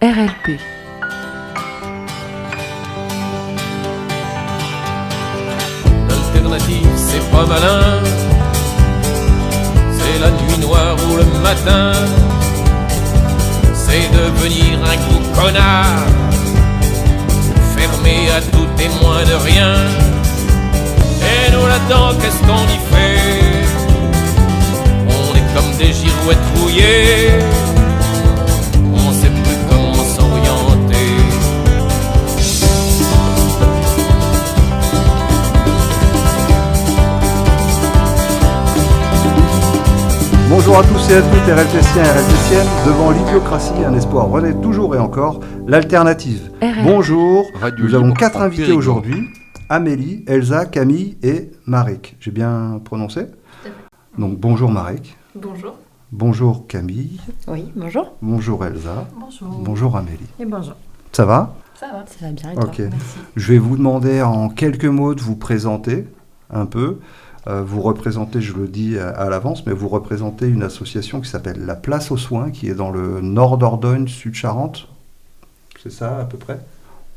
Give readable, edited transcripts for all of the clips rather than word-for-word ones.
RLP. L'alternative, c'est pas malin. C'est la nuit noire ou le matin. C'est devenir un gros connard, fermé à tout témoin de rien. Et nous là-dedans, qu'est-ce qu'on y fait? On est comme des girouettes rouillées. On sait plus comment s'orienter. Bonjour à tous et à toutes, RLPciens et RLPciennes. Devant l'idiocratie, un espoir renaît toujours et encore, l'alternative. Bonjour, nous avons 4 invités aujourd'hui. Amélie, Elsa, Camille et Marek. J'ai bien prononcé? Donc bonjour Marek. Bonjour. Bonjour Camille. Oui, bonjour. Bonjour Elsa. Bonjour. Bonjour Amélie. Et bonjour. Ça va? Ça va. Ça va bien et toi? Ok. Merci. Je vais vous demander en quelques mots de vous présenter un peu. Vous représentez, je le dis à l'avance, mais vous représentez une association qui s'appelle La Place aux Soins, qui est dans le nord d'Ordogne, Sud-Charente. C'est ça à peu près?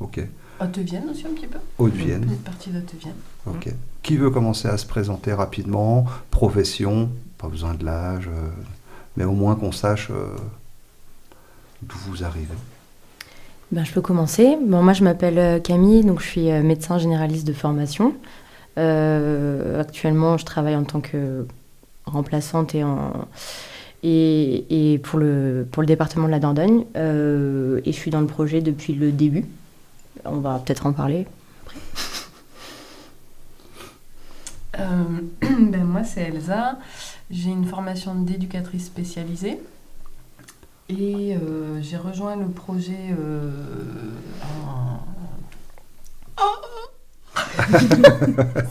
Ok. Haute-Vienne aussi un petit peu? Haute-Vienne. Une partie d'Haute-Vienne. Ok. Qui veut commencer à se présenter rapidement? Profession, pas besoin de l'âge, mais au moins qu'on sache d'où vous arrivez. Ben, je peux commencer. Bon, moi, je m'appelle Camille, donc je suis médecin généraliste de formation. Actuellement, je travaille en tant que remplaçante et pour le département de la Dordogne. Et je suis dans le projet depuis le début. On va peut-être en parler après. Moi, c'est Elsa. J'ai une formation d'éducatrice spécialisée. Et j'ai rejoint le projet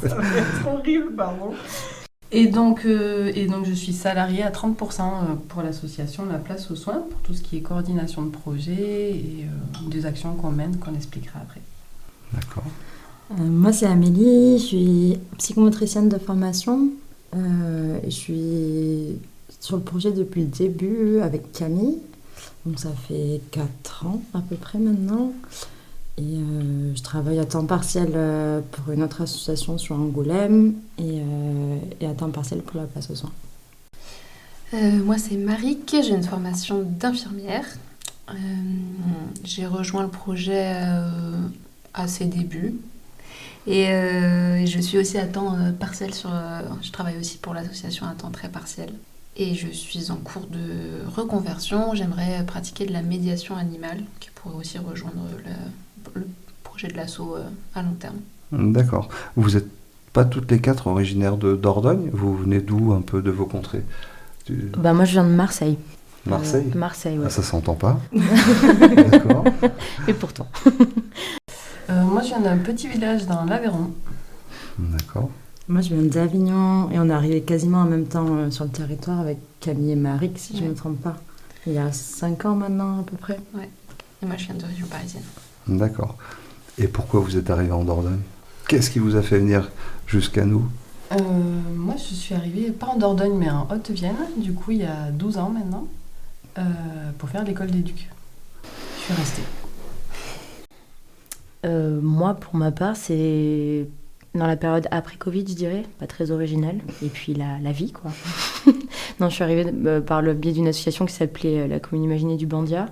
Ça va être horrible, pardon. Et donc, je suis salariée à 30% pour l'association La Place aux Soins, pour tout ce qui est coordination de projet et des actions qu'on mène, qu'on expliquera après. D'accord. Moi, c'est Amélie, je suis psychomotricienne de formation. Je suis sur le projet depuis le début avec Camille. Donc, ça fait 4 ans à peu près maintenant. Et je travaille à temps partiel pour une autre association sur Angoulême et à temps partiel pour La Place aux Soins. Moi, c'est Marik, j'ai une formation d'infirmière. J'ai rejoint le projet à ses débuts. Et je suis aussi à temps partiel je travaille aussi pour l'association à temps très partiel. Et je suis en cours de reconversion. J'aimerais pratiquer de la médiation animale, qui pourrait aussi rejoindre le projet de l'asso à long terme. D'accord. Vous n'êtes pas toutes les 4 originaires de Dordogne? Vous venez d'où un peu de vos contrées? Moi, je viens de Marseille. Marseille? Marseille, ouais. Ah, ça s'entend pas. D'accord. Et pourtant. Moi, je viens d'un petit village dans l'Aveyron. D'accord. Moi, je viens d'Avignon et on est arrivé quasiment en même temps sur le territoire avec Camille et Marek, si je ne me trompe pas. Il y a 5 ans maintenant, à peu près. Ouais. Et moi, je viens de région parisienne. D'accord. Et pourquoi vous êtes arrivé en Dordogne? Qu'est-ce qui vous a fait venir jusqu'à nous? Moi, je suis arrivée, pas en Dordogne, mais en Haute-Vienne, du coup, il y a 12 ans maintenant, pour faire l'école d'éduc. Je suis restée. Moi, pour ma part, c'est dans la période après-Covid, je dirais, pas très original. Et puis la vie, quoi. Non, je suis arrivée par le biais d'une association qui s'appelait la Commune Imaginée du Bandia,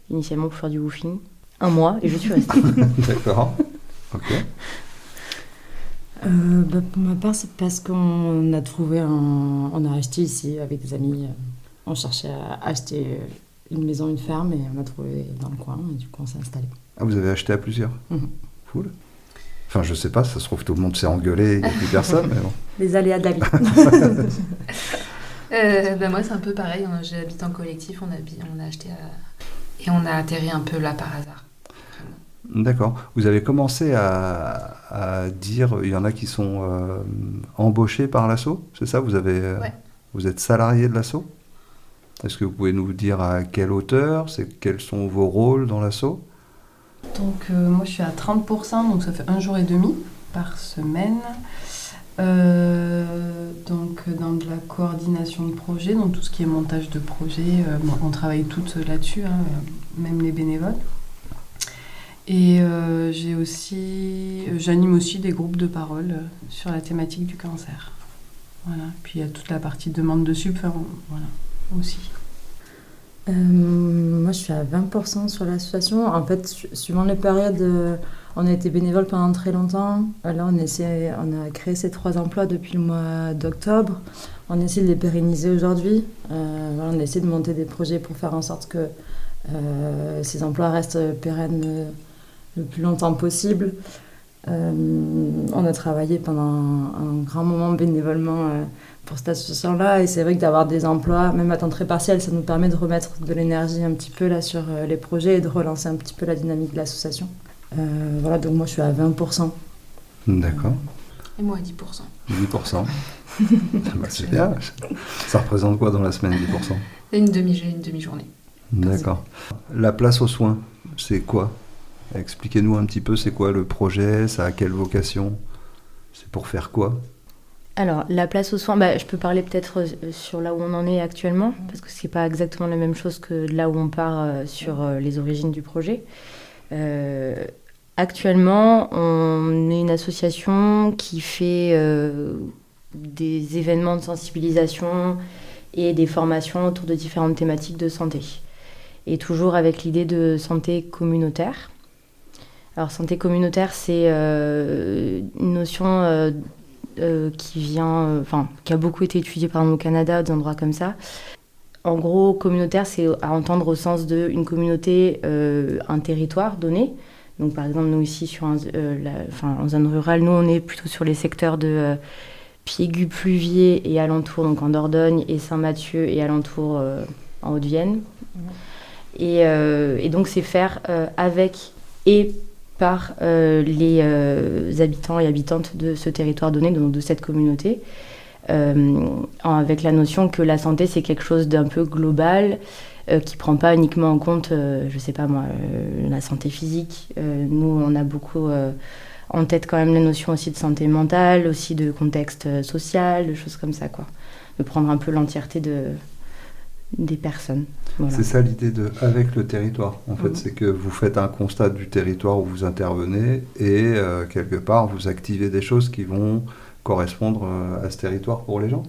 initialement pour faire du woofing. 1 mois, et je suis restée. D'accord. Ok. Pour ma part, c'est parce qu'on a trouvé on a acheté ici avec des amis. On cherchait à acheter une maison, une ferme, et on a trouvé dans le coin, et du coup, on s'est installé. Ah, vous avez acheté à plusieurs? Cool. Enfin, je sais pas, ça se trouve tout le monde s'est engueulé, il n'y a plus personne, mais bon. Les aléas de la vie. Moi, c'est un peu pareil. J'habite en collectif, on a acheté et on a atterri un peu là par hasard. D'accord. Vous avez commencé à dire, il y en a qui sont embauchés par l'asso, c'est ça? Ouais. Vous êtes salarié de l'asso? Est-ce que vous pouvez nous dire à quelle hauteur, quels sont vos rôles dans l'asso? Donc moi je suis à 30%, donc ça fait 1 jour et demi par semaine. Donc dans de la coordination de projet, donc tout ce qui est montage de projet, on travaille toutes là-dessus, hein, même les bénévoles. Et j'anime aussi des groupes de parole sur la thématique du cancer. Voilà. Puis il y a toute la partie demande de sub, voilà, aussi. Moi, je suis à 20% sur l'association. En fait, suivant les périodes, on a été bénévole pendant très longtemps. Là, on a créé ces 3 emplois depuis le mois d'octobre. On essaie de les pérenniser aujourd'hui. Voilà, on essaie de monter des projets pour faire en sorte que ces emplois restent pérennes le plus longtemps possible. On a travaillé pendant un grand moment bénévolement pour cette association-là, et c'est vrai que d'avoir des emplois, même à temps très partiel, ça nous permet de remettre de l'énergie un petit peu là sur les projets et de relancer un petit peu la dynamique de l'association. Voilà, donc moi je suis à 20%. D'accord. Et moi à 10%. 10%. Bah, c'est bien. Ça représente quoi dans la semaine, 10%? J'ai une demi-journée. D'accord. La place aux soins, c'est quoi? Expliquez-nous un petit peu, c'est quoi le projet? Ça a quelle vocation? C'est pour faire quoi? Alors, la place aux soins, je peux parler peut-être sur là où on en est actuellement, parce que c'est pas exactement la même chose que là où on part sur les origines du projet. Actuellement, on est une association qui fait des événements de sensibilisation et des formations autour de différentes thématiques de santé. Et toujours avec l'idée de santé communautaire. Alors, santé communautaire, c'est une notion qui a beaucoup été étudiée par exemple au Canada, dans des endroits comme ça. En gros, communautaire, c'est à entendre au sens d'une communauté, un territoire donné. Donc, par exemple, nous ici, en zone rurale, nous, on est plutôt sur les secteurs de Piégut, Pluviers et alentours, donc en Dordogne et Saint-Mathieu et alentours en Haute-Vienne. Et donc, c'est faire avec et par les habitants et habitantes de ce territoire donné, donc de cette communauté, avec la notion que la santé, c'est quelque chose d'un peu global, qui ne prend pas uniquement en compte, la santé physique. Nous, on a beaucoup en tête quand même les notions aussi de santé mentale, aussi de contexte social, de choses comme ça, quoi. De prendre un peu l'entièreté des personnes. Voilà. C'est ça l'idée de avec le territoire. En fait, c'est que vous faites un constat du territoire où vous intervenez et quelque part, vous activez des choses qui vont correspondre à ce territoire pour les gens.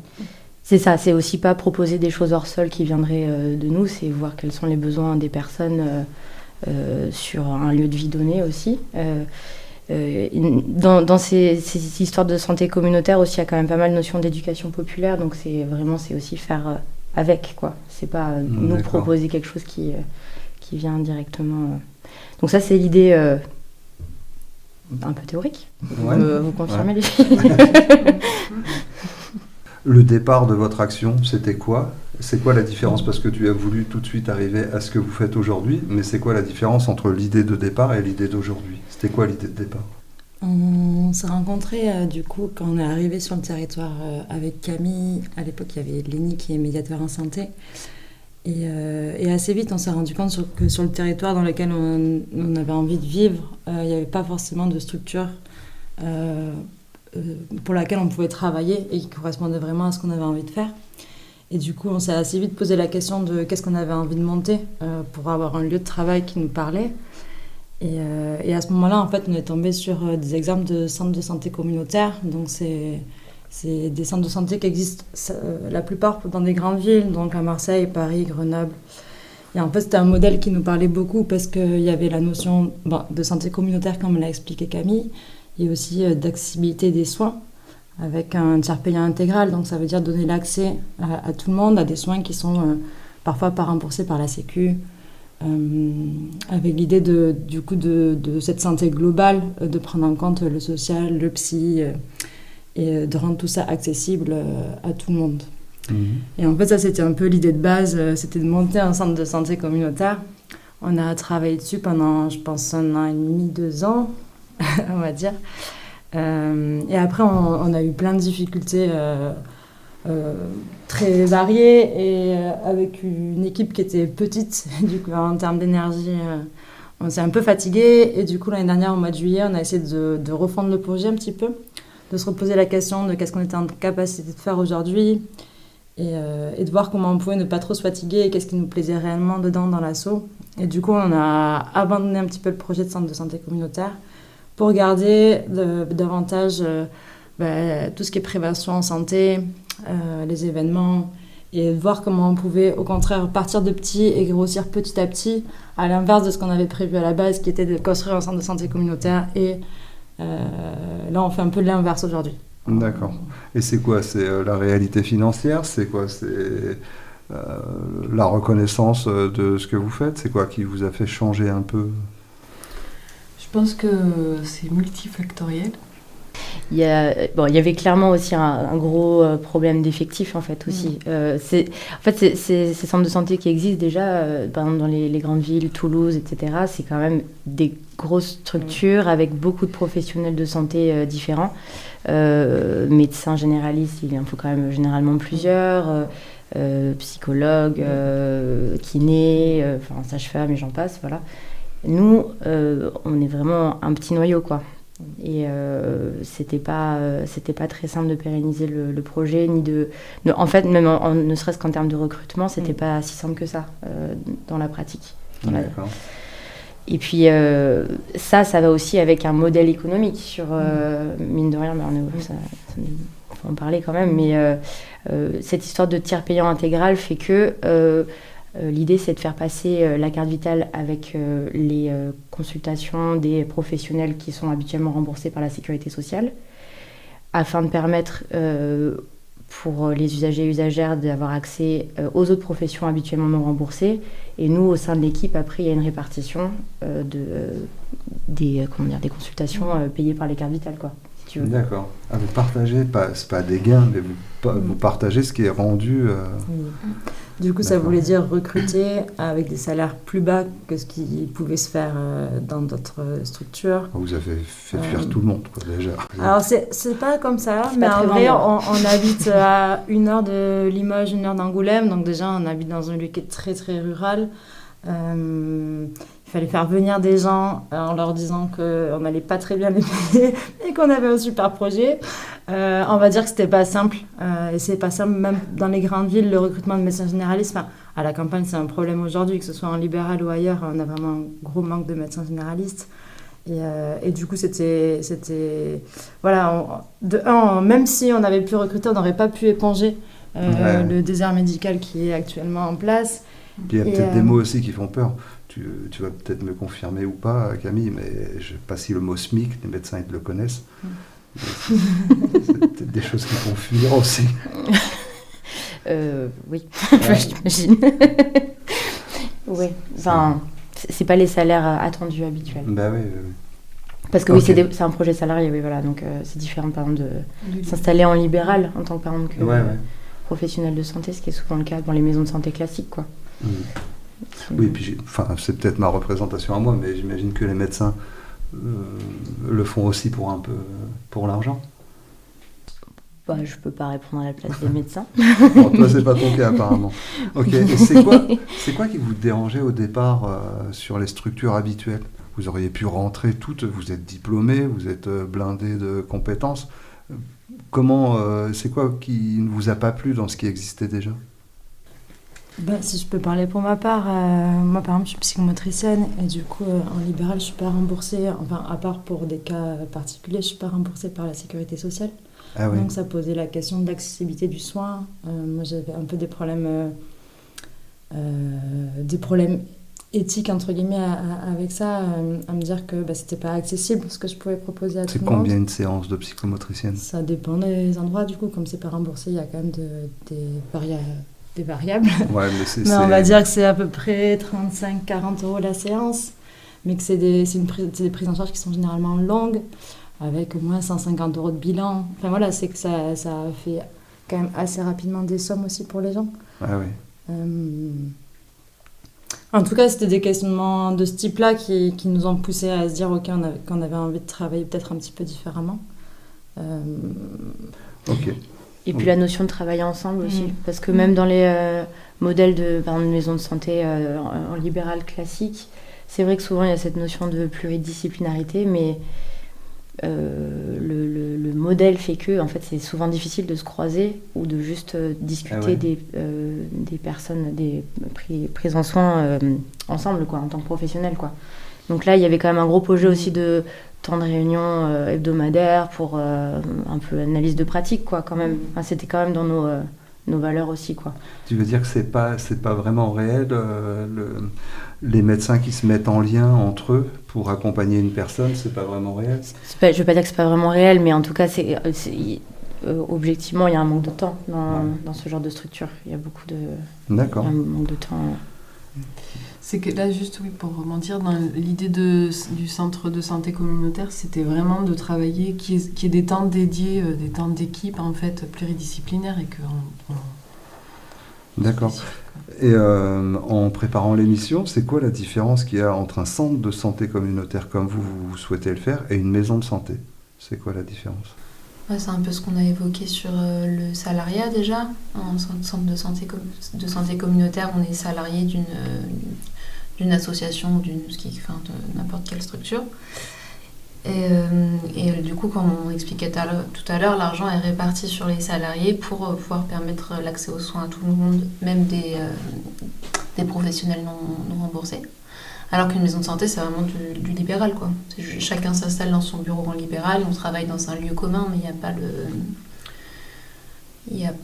C'est ça, c'est aussi pas proposer des choses hors sol qui viendraient de nous, c'est voir quels sont les besoins des personnes sur un lieu de vie donné aussi. Dans ces histoires de santé communautaire aussi, il y a quand même pas mal de notions d'éducation populaire, donc c'est aussi faire avec, quoi. C'est pas nous proposer quelque chose qui vient directement. Donc ça, c'est l'idée un peu théorique. Vous confirmez les filles. Le départ de votre action, c'était quoi? C'est quoi la différence? Parce que tu as voulu tout de suite arriver à ce que vous faites aujourd'hui, mais c'est quoi la différence entre l'idée de départ et l'idée d'aujourd'hui? C'était quoi l'idée de départ? On s'est rencontrés du coup quand on est arrivé sur le territoire avec Camille. À l'époque, il y avait Lénie qui est médiateur en santé. Et assez vite, on s'est rendu compte que sur le territoire dans lequel on avait envie de vivre, il n'y avait pas forcément de structure pour laquelle on pouvait travailler et qui correspondait vraiment à ce qu'on avait envie de faire. Et du coup, on s'est assez vite posé la question de qu'est-ce qu'on avait envie de monter pour avoir un lieu de travail qui nous parlait. Et à ce moment-là, en fait, on est tombé sur des exemples de centres de santé communautaires. Donc, c'est des centres de santé qui existent la plupart dans des grandes villes, donc à Marseille, Paris, Grenoble. Et en fait, c'était un modèle qui nous parlait beaucoup parce qu'il y avait la notion de santé communautaire, comme l'a expliqué Camille, et aussi d'accessibilité des soins avec un tiers payant intégral. Donc, ça veut dire donner l'accès à tout le monde à des soins qui sont parfois pas remboursés par la Sécu. Avec l'idée de cette santé globale, de prendre en compte le social, le psy, et de rendre tout ça accessible à tout le monde. Et en fait, ça, c'était un peu l'idée de base, c'était de monter un centre de santé communautaire. On a travaillé dessus pendant, je pense, 1 an et demi, 2 ans, on va dire. Et après, on a eu plein de difficultés très variées, et avec une équipe qui était petite, du coup, en termes d'énergie, on s'est un peu fatigué. Et du coup, l'année dernière, au mois de juillet, on a essayé de refondre le projet un petit peu de se reposer la question de qu'est-ce qu'on était en capacité de faire aujourd'hui et de voir comment on pouvait ne pas trop se fatiguer et qu'est-ce qui nous plaisait réellement dedans dans l'asso. Et du coup, on a abandonné un petit peu le projet de centre de santé communautaire pour garder davantage tout ce qui est prévention en santé, les événements, et voir comment on pouvait au contraire partir de petit et grossir petit à petit, à l'inverse de ce qu'on avait prévu à la base, qui était de construire un centre de santé communautaire. Et là, on fait un peu l'inverse aujourd'hui. D'accord. Et c'est quoi? C'est la réalité financière? C'est quoi? C'est la reconnaissance de ce que vous faites? C'est quoi qui vous a fait changer un peu? Je pense que c'est multifactoriel. Il y avait clairement aussi un gros problème d'effectifs en fait aussi. Ces centres de santé qui existent déjà, par exemple dans les grandes villes, Toulouse, etc. C'est quand même des grosses structures avec beaucoup de professionnels de santé différents. Médecins généralistes, il en faut quand même généralement plusieurs. Psychologues, kinés, sages-femmes et j'en passe. Voilà. Nous, on est vraiment un petit noyau quoi. Et c'était pas très simple de pérenniser le projet en fait même ne serait-ce qu'en termes de recrutement c'était pas si simple que ça dans la pratique. D'accord. Et puis ça va aussi avec un modèle économique sur mine de rien ça faut en parler quand même, mais cette histoire de tiers payant intégral fait que l'idée, c'est de faire passer la carte vitale avec les consultations des professionnels qui sont habituellement remboursés par la sécurité sociale, afin de permettre pour les usagers et usagères d'avoir accès aux autres professions habituellement non remboursées. Et nous, au sein de l'équipe, après, il y a une répartition des consultations payées par les cartes vitales, quoi. Si tu veux. D'accord. Ah, vous partagez, c'est pas des gains, mais vous partagez ce qui est rendu. Du coup, ça voulait dire recruter avec des salaires plus bas que ce qui pouvait se faire dans d'autres structures. Vous avez fait fuir tout le monde, quoi, déjà. Alors, c'est pas comme ça, mais en vrai, on habite à 1 heure de Limoges, 1 heure d'Angoulême. Donc déjà, on habite dans un lieu qui est très, très rural. Il fallait faire venir des gens en leur disant qu'on n'allait pas très bien les payer et qu'on avait un super projet. On va dire que c'était pas simple. Et c'est pas simple, même dans les grandes villes, le recrutement de médecins généralistes. À la campagne, c'est un problème aujourd'hui, que ce soit en libéral ou ailleurs. On a vraiment un gros manque de médecins généralistes. Et du coup, c'était voilà, même si on avait pu recruter, on n'aurait pas pu éponger le désert médical qui est actuellement en place. Il y a peut-être des mots aussi qui font peur. Tu vas peut-être me confirmer ou pas, Camille, mais je ne sais pas si le mot SMIC, les médecins ils le connaissent. C'est peut-être des choses qui font fuir aussi. Oui, j'imagine. Oui, c'est pas les salaires attendus habituels. Bah oui. Parce que oui, c'est un projet salarié, oui, voilà, donc c'est différent par exemple de s'installer en libéral en tant que, par exemple, que professionnel de santé, ce qui est souvent le cas dans les maisons de santé classiques, quoi. Oui, puis c'est peut-être ma représentation à moi, mais j'imagine que les médecins le font aussi pour l'argent. Je peux pas répondre à la place des médecins. Bon, toi, c'est pas ton cas apparemment. Ok. Et c'est quoi qui vous dérangeait au départ sur les structures habituelles? Vous auriez pu rentrer toutes. Vous êtes diplômés, vous êtes blindés de compétences. C'est quoi qui ne vous a pas plu dans ce qui existait déjà? Si je peux parler pour ma part, moi par exemple je suis psychomotricienne et du coup en libéral je suis pas remboursée, à part pour des cas particuliers, je suis pas remboursée par la sécurité sociale. Ah oui. Donc ça posait la question de l'accessibilité du soin. Moi j'avais un peu des problèmes éthiques entre guillemets avec ça, à me dire que c'était pas accessible ce que je pouvais proposer à tout le monde. C'est combien une séance de psychomotricienne? Ça dépend des endroits du coup, comme c'est pas remboursé, il y a quand même des variables. Ouais, mais on va dire que c'est à peu près 35-40 € la séance, mais que c'est des prises en charge qui sont généralement longues, avec au moins 150 € de bilan. Enfin voilà, c'est que ça fait quand même assez rapidement des sommes aussi pour les gens. Ah oui. En tout cas, c'était des questionnements de ce type-là qui nous ont poussé à se dire qu'on avait envie de travailler peut-être un petit peu différemment. Ok. Et puis la notion de travailler ensemble aussi, parce que même dans les modèles de maison de santé en libéral classique, c'est vrai que souvent il y a cette notion de pluridisciplinarité, mais le le modèle fait que, en fait, c'est souvent difficile de se croiser ou de juste discuter des personnes, des prises en soin ensemble, quoi, en tant que professionnels, quoi. Donc là, il y avait quand même un gros projet aussi de temps de réunion hebdomadaire pour un peu analyse de pratique, quoi, quand même. Enfin, c'était quand même dans nos valeurs aussi, quoi. Tu veux dire que c'est pas vraiment réel, les médecins qui se mettent en lien entre eux pour accompagner une personne, c'est pas vraiment réel? Je veux pas dire que c'est pas vraiment réel, mais en tout cas, objectivement, il y a un manque de temps dans ce genre de structure. Il y a beaucoup de... D'accord. Il y a un manque de temps. C'est que là, juste oui, pour rebondir, dans l'idée du centre de santé communautaire, c'était vraiment de travailler, qu'il y ait des temps dédiés, des temps d'équipe en fait pluridisciplinaires et que. D'accord. Et en préparant l'émission, c'est quoi la différence qu'il y a entre un centre de santé communautaire comme vous souhaitez le faire et une maison de santé? C'est quoi la différence? C'est un peu ce qu'on a évoqué sur le salariat déjà. En centre de santé communautaire, on est salarié d'une association ou de n'importe quelle structure. Et du coup, comme on expliquait tout à l'heure, l'argent est réparti sur les salariés pour pouvoir permettre l'accès aux soins à tout le monde, même des professionnels non remboursés. Alors qu'une maison de santé, c'est vraiment du libéral, quoi. Chacun s'installe dans son bureau en libéral, on travaille dans un lieu commun, mais il n'y a pas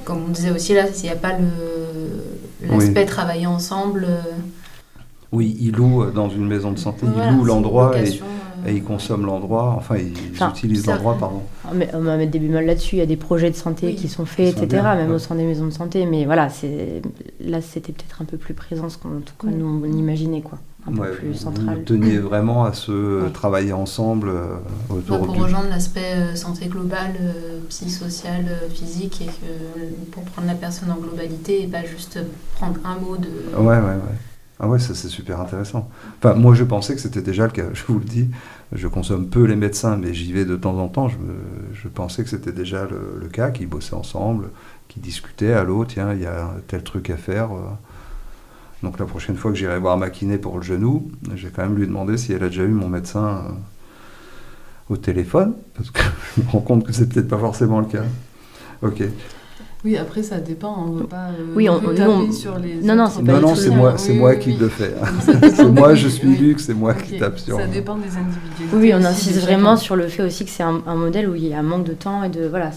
comme on disait aussi là, il n'y a pas l'aspect travailler ensemble. Oui, ils louent dans une maison de santé, ils louent l'endroit et ils consomment l'endroit, enfin ils utilisent l'endroit, pardon. On va mettre des bémols là-dessus, il y a des projets de santé qui sont faits, etc., même au sein des maisons de santé, mais voilà, là c'était peut-être un peu plus présent ce qu'on nous on imaginait, quoi, un peu plus central. Vous teniez vraiment à se travailler ensemble autour pour rejoindre l'aspect santé globale, psychosociale, physique, et pour prendre la personne en globalité et pas juste prendre un mot de... Ouais. Ah ouais, ça c'est super intéressant. Enfin, moi je pensais que c'était déjà le cas, je vous le dis. Je consomme peu les médecins, mais j'y vais de temps en temps. Je pensais que c'était déjà le cas, qu'ils bossaient ensemble, qu'ils discutaient. Allô, tiens, il y a tel truc à faire. Donc la prochaine fois que j'irai voir ma kiné pour le genou, je vais quand même lui demander si elle a déjà eu mon médecin au téléphone, parce que je me rends compte que c'est peut-être pas forcément le cas. Ok. Oui, après ça dépend, on ne veut pas taper sur les... Non, c'est moi qui le fais. C'est moi, je suis Luc, c'est moi qui tape sur... Ça dépend des individualités. Oui, on insiste vraiment sur le fait aussi que c'est un modèle où il y a un manque de temps et de... Voilà,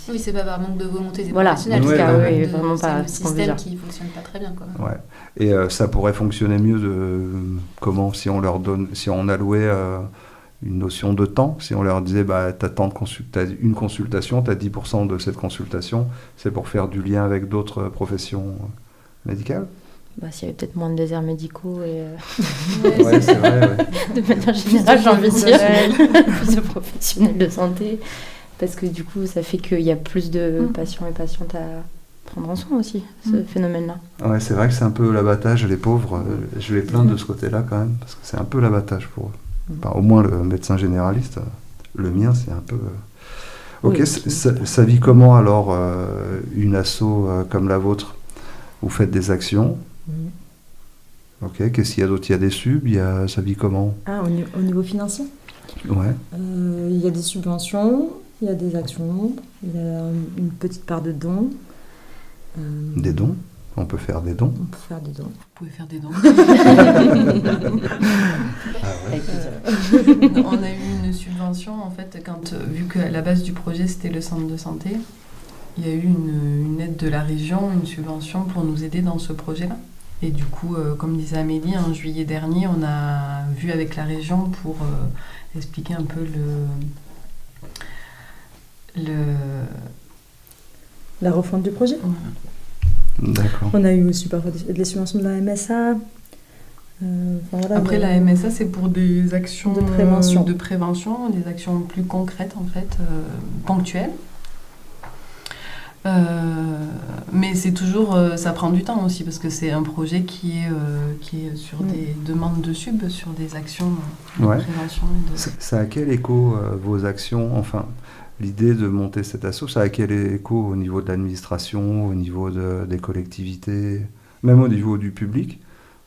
Oui, c'est pas par manque de volonté des professionnels. Voilà, oui, vraiment pas. C'est le système qui ne fonctionne pas très bien, quoi. Ouais. Et ça pourrait fonctionner mieux comment, si on allouait... une notion de temps, si on leur disait t'as une consultation, t'as 10% de cette consultation, c'est pour faire du lien avec d'autres professions médicales. S'il y avait peut-être moins de déserts médicaux et ouais, c'est vrai. De manière générale, j'ai envie de dire plus de professionnels de santé, parce que du coup ça fait qu'il y a plus de patients et patientes à prendre en soin aussi, ce phénomène-là. Ouais, c'est vrai que c'est un peu l'abattage, les pauvres, je les plains de ce côté-là quand même, parce que c'est un peu l'abattage pour eux. Enfin, au moins le médecin généraliste, le mien c'est un peu... Ok, oui, ça vit comment alors une asso comme la vôtre? Vous faites des actions. Ok, qu'est-ce qu'il y a d'autre? Il y a des subs, ça vit comment? Au niveau financier? Ouais. Il y a des subventions, il y a des actions, il y a une petite part de dons. Des dons? On peut faire des dons? On peut faire des dons. Vous pouvez faire des dons. Ouais. On a eu une subvention, en fait, vu qu'à la base du projet, c'était le centre de santé, il y a eu une aide de la région, une subvention pour nous aider dans ce projet-là. Et du coup, comme disait Amélie, en juillet dernier, on a vu avec la région pour expliquer un peu la refonte du projet. D'accord. On a eu aussi parfois des subventions de la MSA. Après, la MSA, c'est pour des actions de prévention, des actions plus concrètes, en fait, ponctuelles. Mais c'est toujours, ça prend du temps aussi, parce que c'est un projet qui est sur des demandes de sub, sur des actions de prévention. Ça a quel écho, vos actions, enfin, l'idée de monter cet asso, ça a quel écho au niveau de l'administration, au niveau des collectivités, même au niveau du public?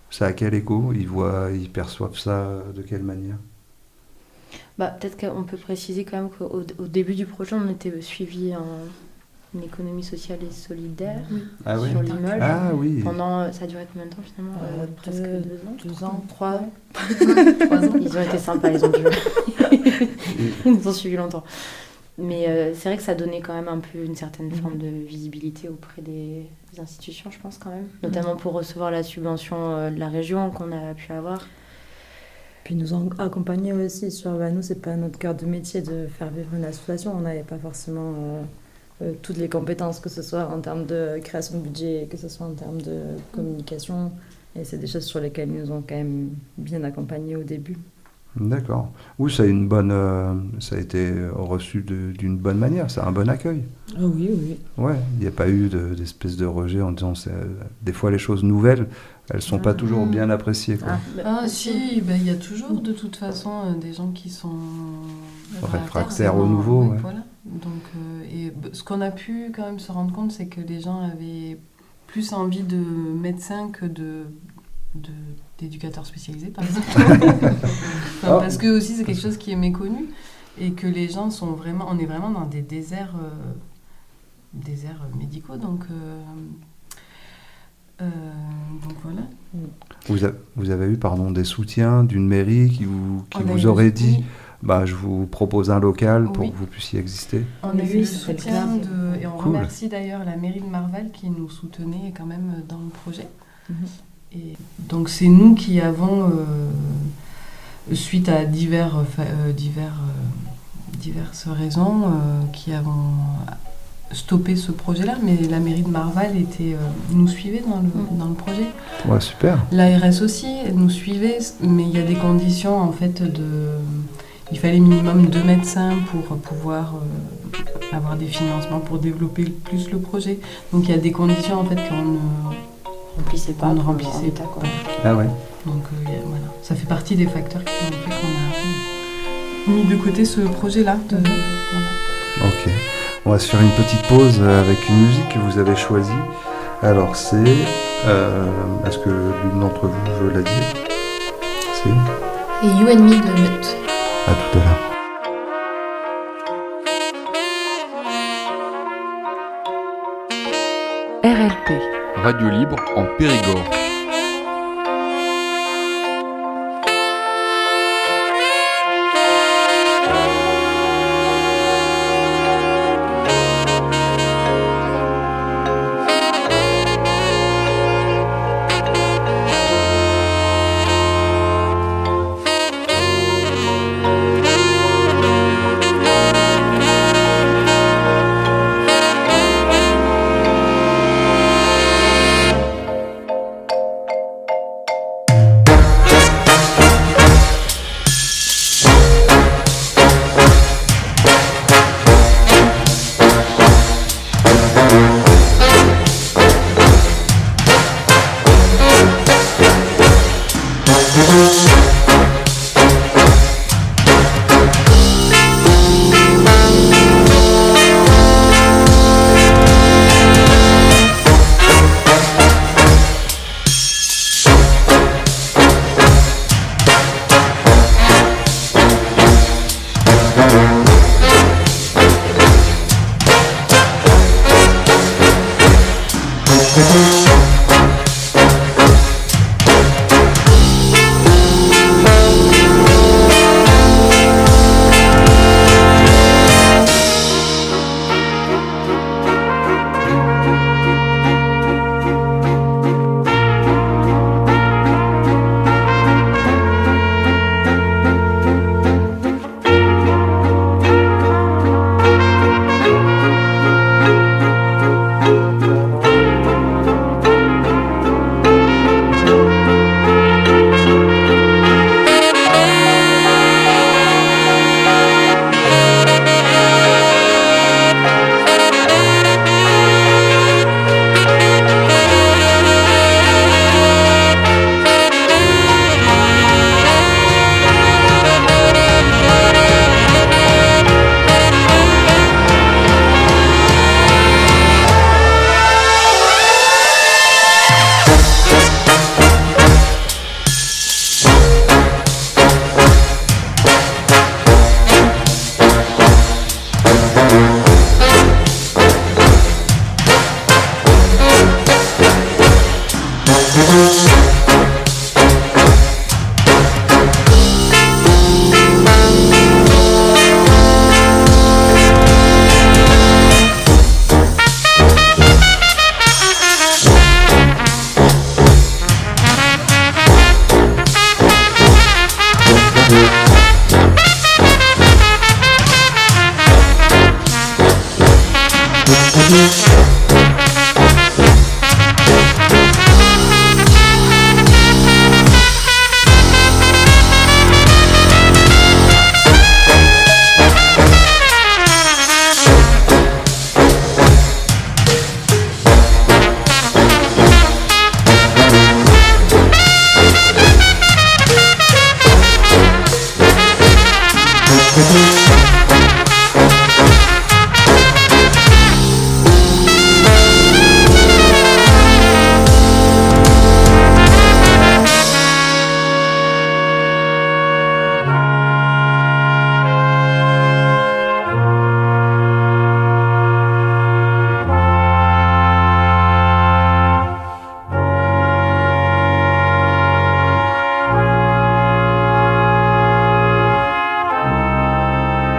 Ça a quel écho? Ils perçoivent ça de quelle manière? Peut-être qu'on peut préciser quand même qu'au début du projet, on était suivi en économie sociale et solidaire sur Limoges. Ah oui. Ça a duré combien de temps finalement Presque 2 ans, 3 ans. 3 ans. Ils ont été sympas, ils ont dû. Ils nous ont suivis longtemps. Mais c'est vrai que ça donnait quand même un peu une certaine forme de visibilité auprès des institutions, je pense quand même. Notamment pour recevoir la subvention de la région qu'on a pu avoir. Puis nous accompagner aussi sur... nous, c'est pas notre cœur de métier de faire vivre une association. On n'avait pas forcément toutes les compétences, que ce soit en termes de création de budget, que ce soit en termes de communication. Et c'est des choses sur lesquelles ils nous ont quand même bien accompagnés au début. D'accord. Oui, ça a été reçu d'une bonne manière, c'est un bon accueil. Ah oui, oui. Ouais, il n'y a pas eu d'espèce de rejet en disant des fois les choses nouvelles, elles ne sont pas toujours bien appréciées. Quoi. Si, il y a toujours de toute façon des gens qui sont réfractaires au nouveau. Oui, ouais. voilà. Donc, ce qu'on a pu quand même se rendre compte, c'est que les gens avaient plus envie de médecins que d'éducateurs spécialisés, par exemple. Parce que aussi c'est quelque chose qui est méconnu et que les gens on est vraiment dans des déserts médicaux, donc voilà. Vous avez eu des soutiens d'une mairie qui vous aurait dit je vous propose un local pour que vous puissiez exister. On a eu le soutien et on remercie d'ailleurs la mairie de Marval qui nous soutenait quand même dans le projet. Et donc c'est nous qui avons, suite à diverses raisons, qui avons stoppé ce projet-là, mais la mairie de Marval nous suivait dans le projet. Ouais, super. L'ARS aussi, elle nous suivait, mais il y a des conditions en fait il fallait minimum 2 médecins pour pouvoir avoir des financements pour développer plus le projet. Donc il y a des conditions en fait qu'on ne remplissait pas. Quoi. Ah ouais. Donc voilà, ça fait partie des facteurs qui ont fait qu'on a mis de côté ce projet-là. Voilà. Ok, on va se faire une petite pause avec une musique que vous avez choisie. Alors c'est, est-ce que l'une d'entre vous veut la dire? C'est You and Me de Meute. À tout à l'heure. RLP Radio Libre en Périgord.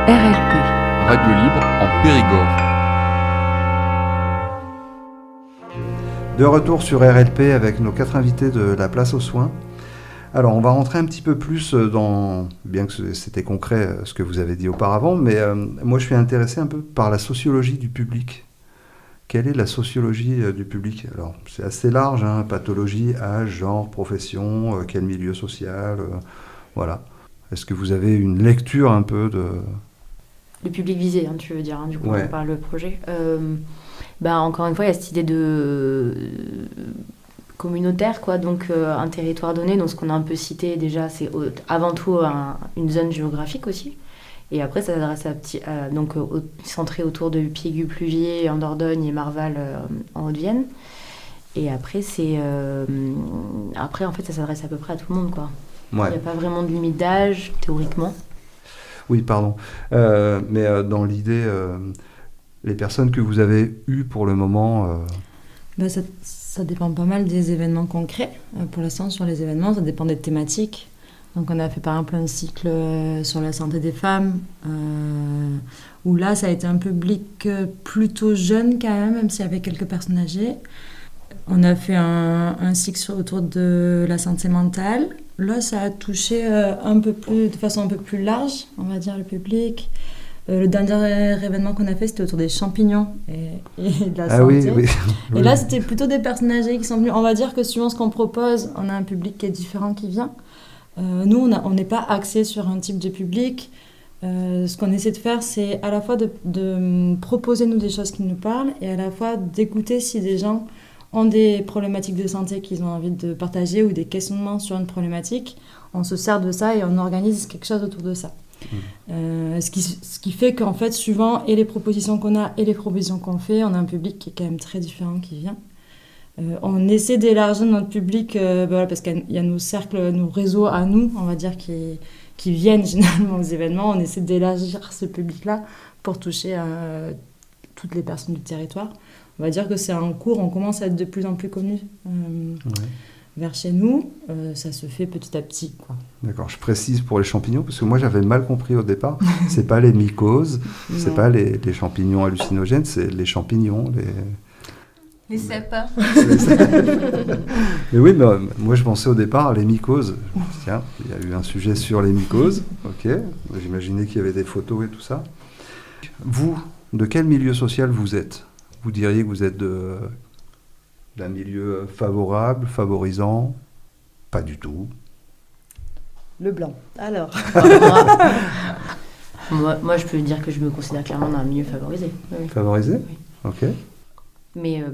RLP, Radio Libre en Périgord. De retour sur RLP avec nos 4 invités de la place aux soins. Alors on va rentrer un petit peu plus dans, bien que c'était concret ce que vous avez dit auparavant, mais moi je suis intéressé un peu par la sociologie du public. Quelle est la sociologie du public? Alors c'est assez large, hein, pathologie, âge, genre, profession, quel milieu social, voilà. Est-ce que vous avez une lecture un peu de... Le public visé, hein, tu veux dire, hein, du coup, ouais. On parle de projet. Encore une fois, il y a cette idée de communautaire, quoi, donc un territoire donné, donc ce qu'on a un peu cité déjà, c'est avant tout une zone géographique aussi. Et après, ça s'adresse centré autour de Piégut-Pluviers en Dordogne et Marval en Haute-Vienne. Et après, en fait, ça s'adresse à peu près à tout le monde, quoi. Ouais. Il n'y a pas vraiment de limite d'âge, théoriquement. Oui, pardon. Mais dans l'idée, les personnes que vous avez eues pour le moment... Ça dépend pas mal des événements concrets. Pour l'instant, sur les événements, ça dépend des thématiques. Donc on a fait par exemple un cycle sur la santé des femmes, où là, ça a été un public plutôt jeune quand même s'il y avait quelques personnes âgées. On a fait un cycle autour de la santé mentale. Là, ça a touché de façon un peu plus large, on va dire, le public. Le dernier événement qu'on a fait, c'était autour des champignons et de la santé. Oui. Et là, c'était plutôt des personnes âgées qui sont venues. On va dire que suivant ce qu'on propose, on a un public qui est différent qui vient. Nous, on n'est pas axé sur un type de public. Ce qu'on essaie de faire, c'est à la fois de proposer nous des choses qui nous parlent et à la fois d'écouter si des gens ont des problématiques de santé qu'ils ont envie de partager ou des questionnements sur une problématique. On se sert de ça et on organise quelque chose autour de ça. Ce qui fait qu'en fait, suivant et les propositions qu'on a et les propositions qu'on fait, on a un public qui est quand même très différent qui vient. On essaie d'élargir notre public parce qu'il y a nos cercles, nos réseaux à nous, on va dire, qui viennent généralement aux événements. On essaie d'élargir ce public-là pour toucher toutes les personnes du territoire. On va dire que c'est en cours, on commence à être de plus en plus connus vers chez nous. Ça se fait petit à petit, quoi. D'accord, je précise pour les champignons, parce que moi j'avais mal compris au départ. C'est pas les mycoses, c'est pas les champignons hallucinogènes, c'est les champignons, les cèpes. Mais oui, moi je pensais au départ à les mycoses. Tiens, il y a eu un sujet sur les mycoses, ok. J'imaginais qu'il y avait des photos et tout ça. Vous, de quel milieu social vous êtes? Vous diriez que vous êtes d'un milieu favorable, favorisant? Pas du tout. Le blanc. Alors moi, je peux dire que je me considère clairement dans un milieu favorisé. Oui. Favorisé? Oui. Ok. Mais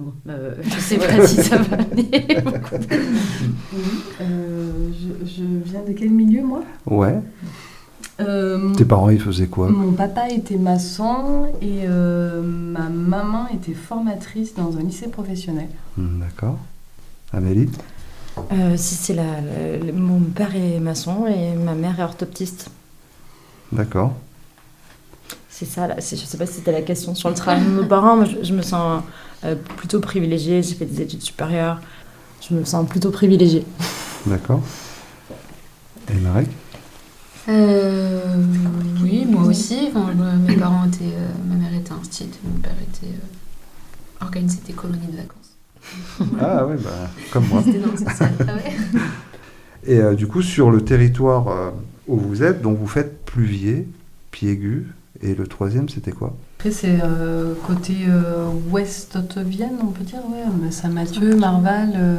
je sais pas si ça va amener beaucoup. Je viens de quel milieu, moi? Ouais. Tes parents, ils faisaient quoi? Mon papa était maçon et ma maman était formatrice dans un lycée professionnel. D'accord. Amélie? Mon père est maçon et ma mère est orthoptiste. D'accord. C'est ça, je sais pas si c'était la question sur le travail de nos parents, mais je me sens plutôt privilégiée. J'ai fait des études supérieures. Je me sens plutôt privilégiée. D'accord. Et Marek? Oui, moi aussi. Enfin, mes parents étaient... ma mère était institut, mon père organisait des colonies de vacances. Ah ouais, comme moi. C'était dans le social. Ah ouais. Et du coup, sur le territoire où vous êtes. Donc vous faites Pluviers, Piégu, et le troisième c'était quoi? Après c'est côté ouest de Vienne, on peut dire, ouais, Saint-Mathieu, Marval,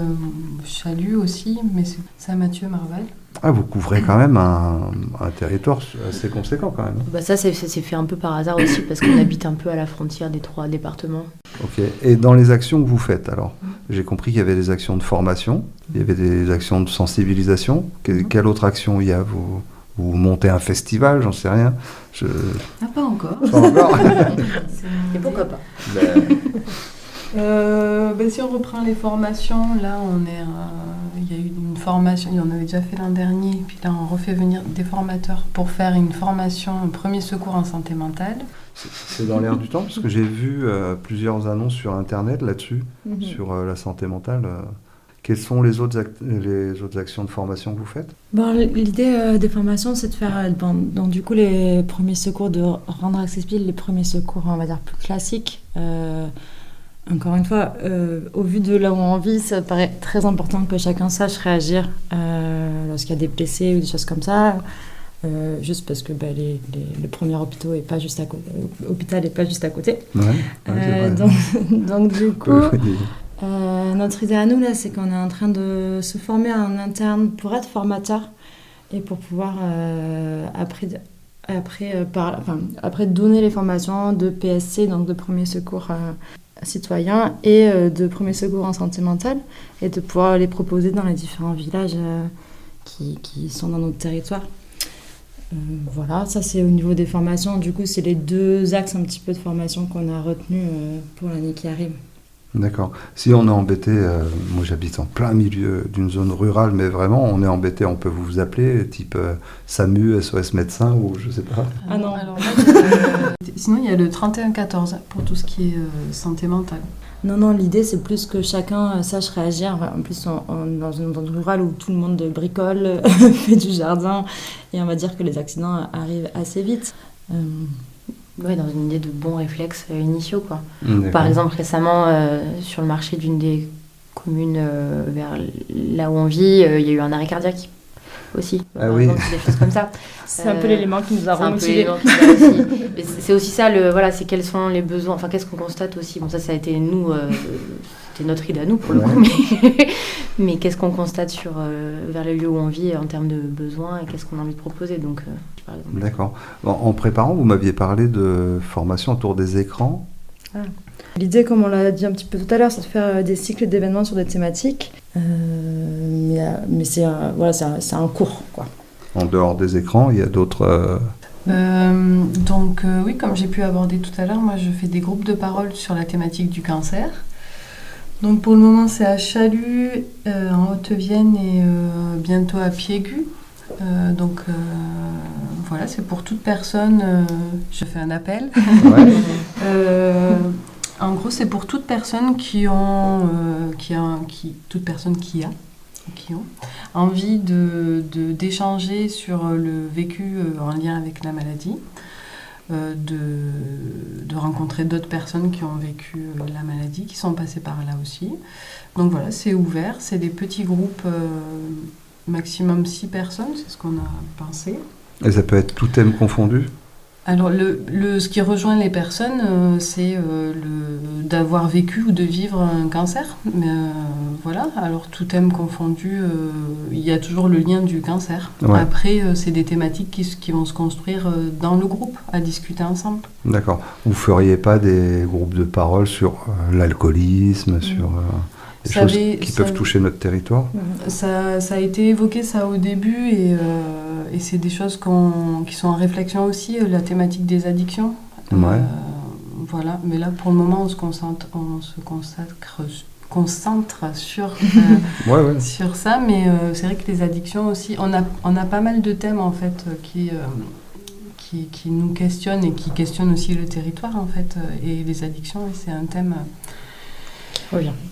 Chalut aussi, mais c'est Saint-Mathieu, Marval. Ah, vous couvrez quand même un territoire assez conséquent quand même. Bah ça, c'est fait un peu par hasard aussi, parce qu'on habite un peu à la frontière des 3 départements. Ok. Et dans les actions que vous faites, alors, j'ai compris qu'il y avait des actions de formation, il y avait des actions de sensibilisation. Quelle autre action il y a? Vous montez un festival, j'en sais rien. Ah, pas encore. Pas encore. Et pourquoi pas? Si on reprend les formations, là il y a eu une formation, on avait déjà fait l'an dernier, puis là on refait venir des formateurs pour faire une formation, un premier secours en santé mentale. C'est dans l'air du temps, parce que j'ai vu plusieurs annonces sur Internet là-dessus, sur la santé mentale. Quelles sont les autres actions de formation que vous faites? L'idée des formations, c'est de faire donc, du coup, les premiers secours, de rendre accessibles les premiers secours, on va dire, plus classiques. Encore une fois, au vu de là où on vit, ça paraît très important que chacun sache réagir lorsqu'il y a des blessés ou des choses comme ça. Juste parce que le premier hôpital n'est pas juste à côté. Ouais, donc du coup, notre idée à nous, là, c'est qu'on est en train de se former en interne pour être formateur et pour pouvoir après donner les formations de PSC, donc de premier secours citoyen et de premier secours en santé mentale, et de pouvoir les proposer dans les différents villages qui sont dans notre territoire. Voilà, ça c'est au niveau des formations. Du coup, c'est les 2 axes un petit peu de formation qu'on a retenus pour l'année qui arrive. D'accord. Si on est embêté, moi j'habite en plein milieu d'une zone rurale, mais vraiment on est embêté, on peut vous appeler, type SAMU, SOS médecin ou je sais pas. Ah non. Alors, sinon il y a le 3114 pour tout ce qui est santé mentale. Non, l'idée c'est plus que chacun sache réagir. En plus, on est dans une zone rurale où tout le monde bricole, fait du jardin, et on va dire que les accidents arrivent assez vite. Ouais, dans une idée de bons réflexes initiaux, quoi. D'accord. Par exemple, récemment, sur le marché d'une des communes vers là où on vit, il y a eu un arrêt cardiaque aussi. Ah oui. Exemple, des choses comme ça. C'est un peu l'élément qui nous a remotivés. C'est aussi ça, c'est quels sont les besoins, enfin qu'est-ce qu'on constate aussi. Bon, ça a été nous, c'était notre idée à nous pour le coup, mais qu'est-ce qu'on constate vers les lieux où on vit en termes de besoins et qu'est-ce qu'on a envie de proposer. Donc, par exemple. D'accord. Bon, en préparant, vous m'aviez parlé de formation autour des écrans. Ah. L'idée, comme on l'a dit un petit peu tout à l'heure, c'est de faire des cycles d'événements sur des thématiques. Mais c'est un cours, quoi. En dehors des écrans, il y a d'autres... Oui, comme j'ai pu aborder tout à l'heure, moi je fais des groupes de parole sur la thématique du cancer. Donc pour le moment c'est à Chalut, en Haute-Vienne et bientôt à Piégu. Voilà, c'est pour toute personne, je fais un appel. Ouais. En gros, c'est pour toute personne qui ont envie d'échanger sur le vécu en lien avec la maladie, de rencontrer d'autres personnes qui ont vécu la maladie, qui sont passées par là aussi. Donc voilà, c'est ouvert, c'est des petits groupes, maximum 6 personnes, c'est ce qu'on a pensé. Et ça peut être tout thème confondu? Alors, ce qui rejoint les personnes, c'est d'avoir vécu ou de vivre un cancer. Mais voilà, alors tout thème confondu, il y a toujours le lien du cancer. Ouais. Après, c'est des thématiques qui vont se construire dans le groupe, à discuter ensemble. D'accord. Vous ne feriez pas des groupes de parole sur l'alcoolisme, sur des choses qui peuvent toucher notre territoire? Ça a été évoqué ça au début et c'est des choses qui sont en réflexion aussi, la thématique des addictions. Ouais. Voilà, mais là pour le moment on se concentre sur, sur ça, mais c'est vrai que les addictions aussi, on a pas mal de thèmes en fait qui nous questionnent et qui questionnent aussi le territoire en fait, et les addictions, c'est un thème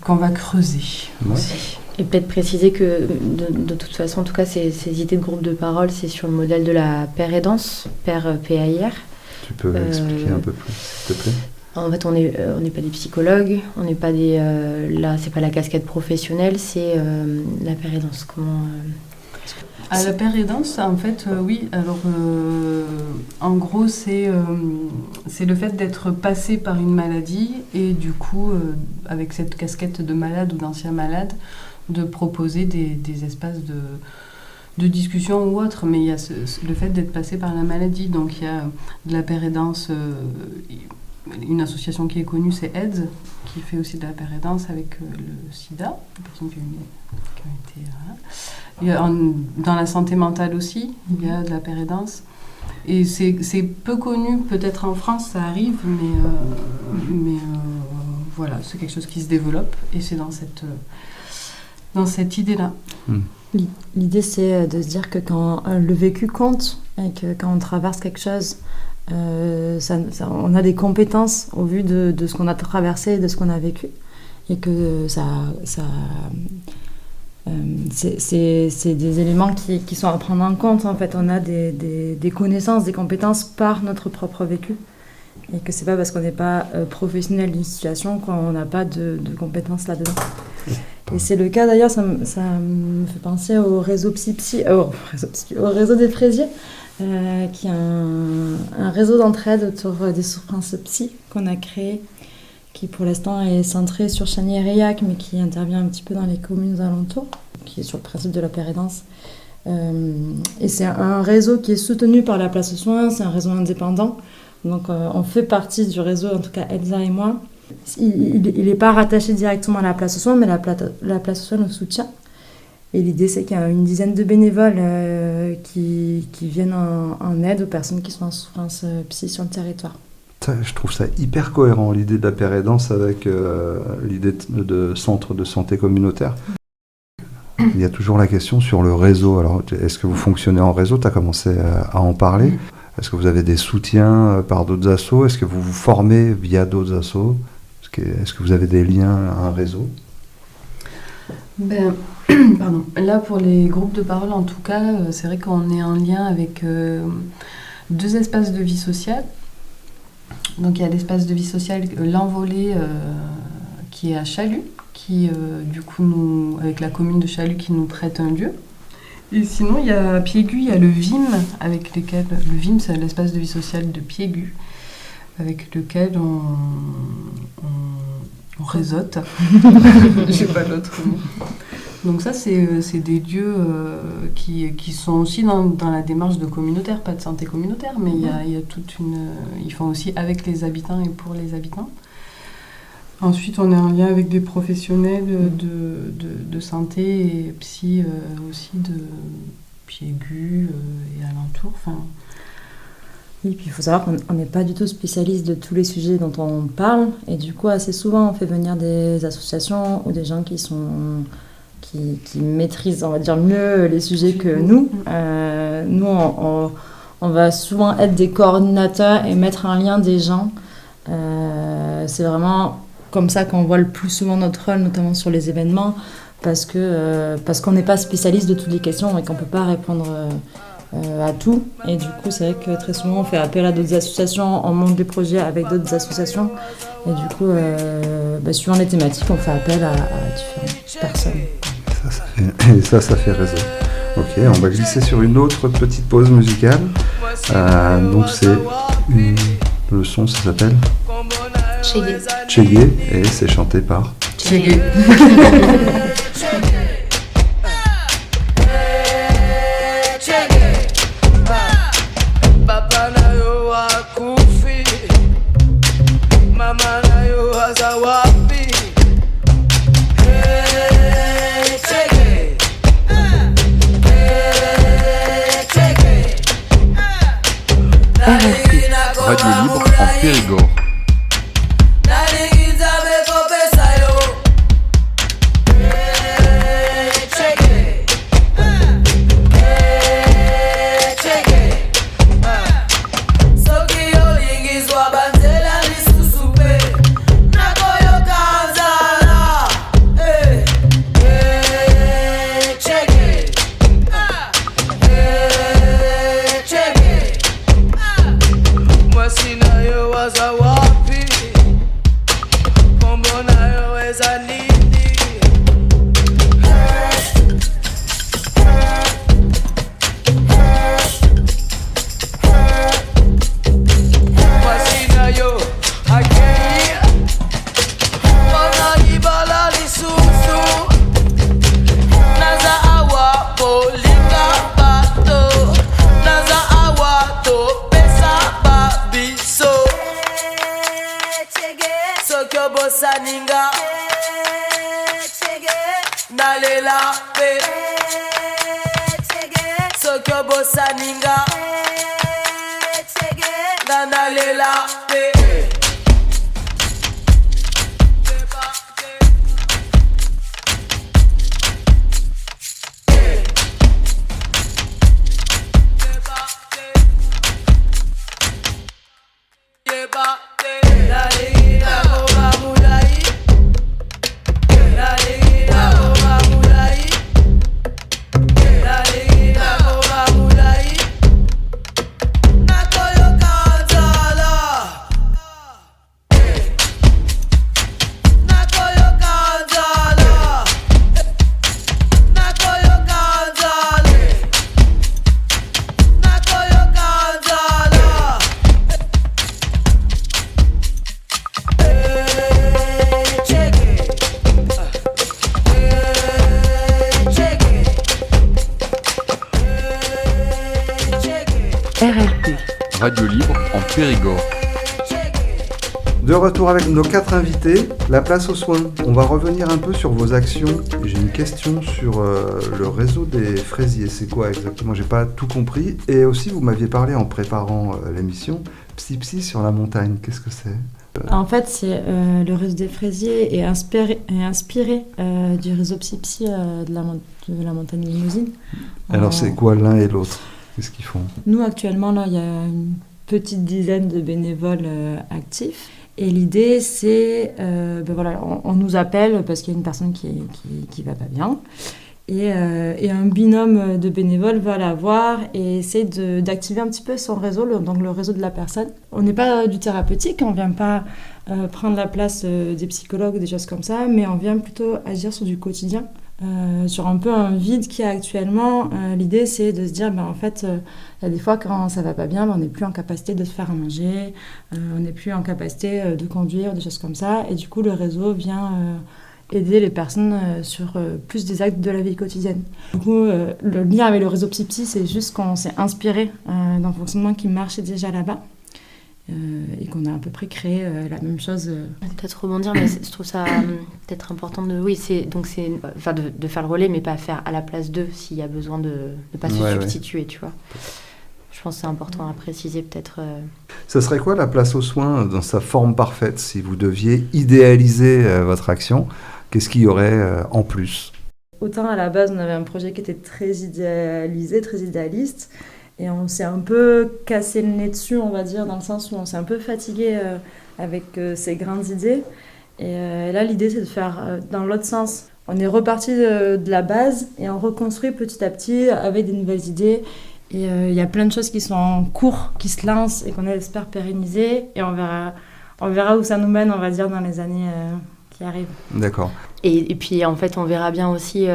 qu'on va creuser aussi. Et peut-être préciser que de toute façon, en tout cas, ces idées de groupe de parole, c'est sur le modèle de la PAIR, PAIR. Tu peux expliquer un peu plus, s'il te plaît? En fait, on n'est pas des psychologues, on n'est pas là, c'est pas la casquette professionnelle, c'est la PAIR. Comment À la pérédance, en fait, oui. Alors, en gros, c'est le fait d'être passé par une maladie et du coup, avec cette casquette de malade ou d'ancien malade, de proposer des espaces de discussion ou autre. Mais il y a le fait d'être passé par la maladie. Donc, il y a de la pérédance. Une association qui est connue, c'est AIDS, qui fait aussi de la pérédance avec le sida, les personnes qui ont été... Il y a dans la santé mentale aussi, il y a de la pérédance. Et c'est peu connu, peut-être en France, ça arrive, mais voilà, c'est quelque chose qui se développe et c'est dans cette idée-là. L'idée, c'est de se dire que quand le vécu compte et que quand on traverse quelque chose, on a des compétences au vu de ce qu'on a traversé et de ce qu'on a vécu, et que c'est des éléments qui sont à prendre en compte. En fait, on a des connaissances, des compétences par notre propre vécu, et que c'est pas parce qu'on n'est pas professionnel d'une situation qu'on n'a pas de compétences là-dedans. Et c'est le cas d'ailleurs, ça me fait penser au réseau au réseau des Fraisiers, qui est un réseau d'entraide autour des souffrances psy qu'on a créé, qui pour l'instant est centré sur Chagny-Reilhac, mais qui intervient un petit peu dans les communes alentours, qui est sur le principe de la pérédance. Et c'est un réseau qui est soutenu par la Place aux Soins, c'est un réseau indépendant. Donc on fait partie du réseau, en tout cas Elsa et moi. Il n'est pas rattaché directement à la Place aux Soins, mais la Place aux Soins nous soutient. Et l'idée, c'est qu'il y a une dizaine de bénévoles qui viennent en aide aux personnes qui sont en souffrance psy sur le territoire. Je trouve ça hyper cohérent, l'idée de la pérédance avec l'idée de centre de santé communautaire. Il y a toujours la question sur le réseau. Alors, est-ce que vous fonctionnez en réseau ? Tu as commencé à en parler. Est-ce que vous avez des soutiens par d'autres assos ? Est-ce que vous vous formez via d'autres assos ? Est-ce que vous avez des liens à un réseau ? Pardon. Là, pour les groupes de parole, en tout cas, c'est vrai qu'on est en lien avec 2 espaces de vie sociale. Donc, il y a l'espace de vie sociale, l'Envolée, qui est à Chalut, qui, du coup, avec la commune de Chalut, qui nous prête un lieu. Et sinon, il y a à Piégu, il y a le VIM, avec lequel... Le VIM, c'est l'espace de vie sociale de Piégu, avec lequel on réseaute. J'ai pas l'autre mot. Donc ça, c'est des lieux qui sont aussi dans la démarche de communautaire, pas de santé communautaire, mais il y a toute une... Ils font aussi avec les habitants et pour les habitants. Ensuite, on est en lien avec des professionnels de santé et psy aussi de Piégu et alentours. Oui, puis il faut savoir qu'on n'est pas du tout spécialiste de tous les sujets dont on parle, et du coup, assez souvent, on fait venir des associations ou des gens qui maîtrisent, on va dire, mieux les sujets que nous. Nous, on va souvent être des coordinateurs et mettre en lien des gens. C'est vraiment comme ça qu'on voit le plus souvent notre rôle, notamment sur les événements, parce qu'on n'est pas spécialiste de toutes les questions et qu'on ne peut pas répondre à tout. Et du coup, c'est vrai que très souvent, on fait appel à d'autres associations, on monte des projets avec d'autres associations. Et du coup, suivant les thématiques, on fait appel à différentes personnes. Ça fait réseau. Ok, on va glisser sur une autre petite pause musicale. Donc le son, ça s'appelle Tchégué, et c'est chanté par Tchégué. Radio libre en Périgord. Sina yo was a saninga Ganalela RLP, Radio Libre en Périgord. De retour avec nos 4 invités, la place aux soins. On va revenir un peu sur vos actions. J'ai une question sur le réseau des fraisiers. C'est quoi exactement? J'ai pas tout compris. Et aussi, vous m'aviez parlé en préparant l'émission, Psy sur la montagne. Qu'est-ce que c'est? En fait, c'est le réseau des fraisiers est inspiré du réseau Psy de la montagne Limousine. Alors, c'est quoi l'un et l'autre? Qu'est-ce qu'ils font? Nous, actuellement, là, il y a une petite dizaine de bénévoles actifs. Et l'idée, c'est, voilà, on nous appelle parce qu'il y a une personne qui va pas bien. Et un binôme de bénévoles va la voir et essaie d'activer un petit peu son réseau, donc le réseau de la personne. On n'est pas du thérapeutique, on ne vient pas prendre la place des psychologues ou des choses comme ça, mais on vient plutôt agir sur du quotidien. Sur un peu un vide qu'il y a actuellement, l'idée c'est de se dire en fait il y a des fois quand ça va pas bien, on n'est plus en capacité de se faire à manger, on n'est plus en capacité de conduire, des choses comme ça, et du coup le réseau vient aider les personnes sur plus des actes de la vie quotidienne. Du coup le lien avec le réseau Psy c'est juste qu'on s'est inspiré d'un fonctionnement qui marchait déjà là-bas. Et qu'on a à peu près créé la même chose. Peut-être rebondir, mais je trouve ça peut-être important de faire le relais, mais pas faire à la place d'eux s'il y a besoin de ne pas se substituer, tu vois. Je pense que c'est important à préciser peut-être. Ça serait quoi la place aux soins dans sa forme parfaite? Si vous deviez idéaliser votre action, qu'est-ce qu'il y aurait en plus? Autant à la base, on avait un projet qui était très idéalisé, très idéaliste. Et on s'est un peu cassé le nez dessus, on va dire, dans le sens où on s'est un peu fatigué avec ces grandes idées. Et là, l'idée, c'est de faire dans l'autre sens. On est reparti de la base et on reconstruit petit à petit avec des nouvelles idées. Et il y a plein de choses qui sont en cours, qui se lancent et qu'on espère pérenniser. Et on verra où ça nous mène, on va dire, dans les années qui arrivent. D'accord. Et puis, en fait, on verra bien aussi...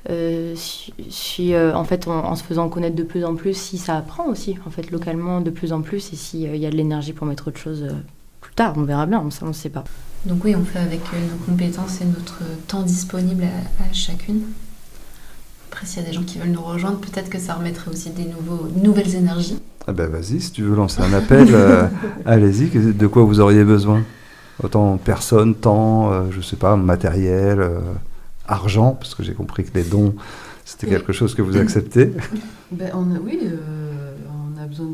en fait, en se faisant connaître de plus en plus, si ça apprend aussi, en fait, localement de plus en plus, et s'il y a de l'énergie pour mettre autre chose plus tard, on verra bien, ça on ne sait pas. Donc oui, on fait avec nos compétences et notre temps disponible à chacune. Après, s'il y a des gens qui veulent nous rejoindre, peut-être que ça remettrait aussi des nouvelles énergies. Ah ben vas-y, si tu veux lancer un appel, allez-y, de quoi vous auriez besoin? Autant personne, temps, je sais pas, matériel... argent, parce que j'ai compris que les dons, c'était quelque chose que vous acceptez. On a besoin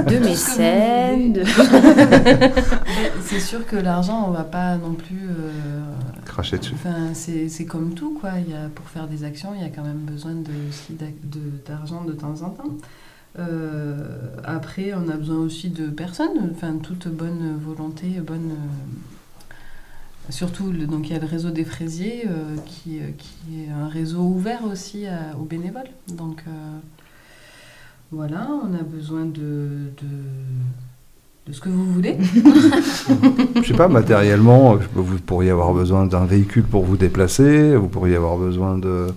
de mécènes. C'est sûr que l'argent, on va pas non plus... cracher dessus. Enfin, c'est comme tout, quoi. Pour faire des actions, il y a quand même besoin d'argent de temps en temps. Après, on a besoin aussi de personnes, enfin, toute bonne volonté, surtout, donc il y a le réseau des fraisiers qui est un réseau ouvert aussi aux bénévoles. Donc voilà, on a besoin de ce que vous voulez. Je sais pas, matériellement, vous pourriez avoir besoin d'un véhicule pour vous déplacer, vous pourriez avoir besoin de,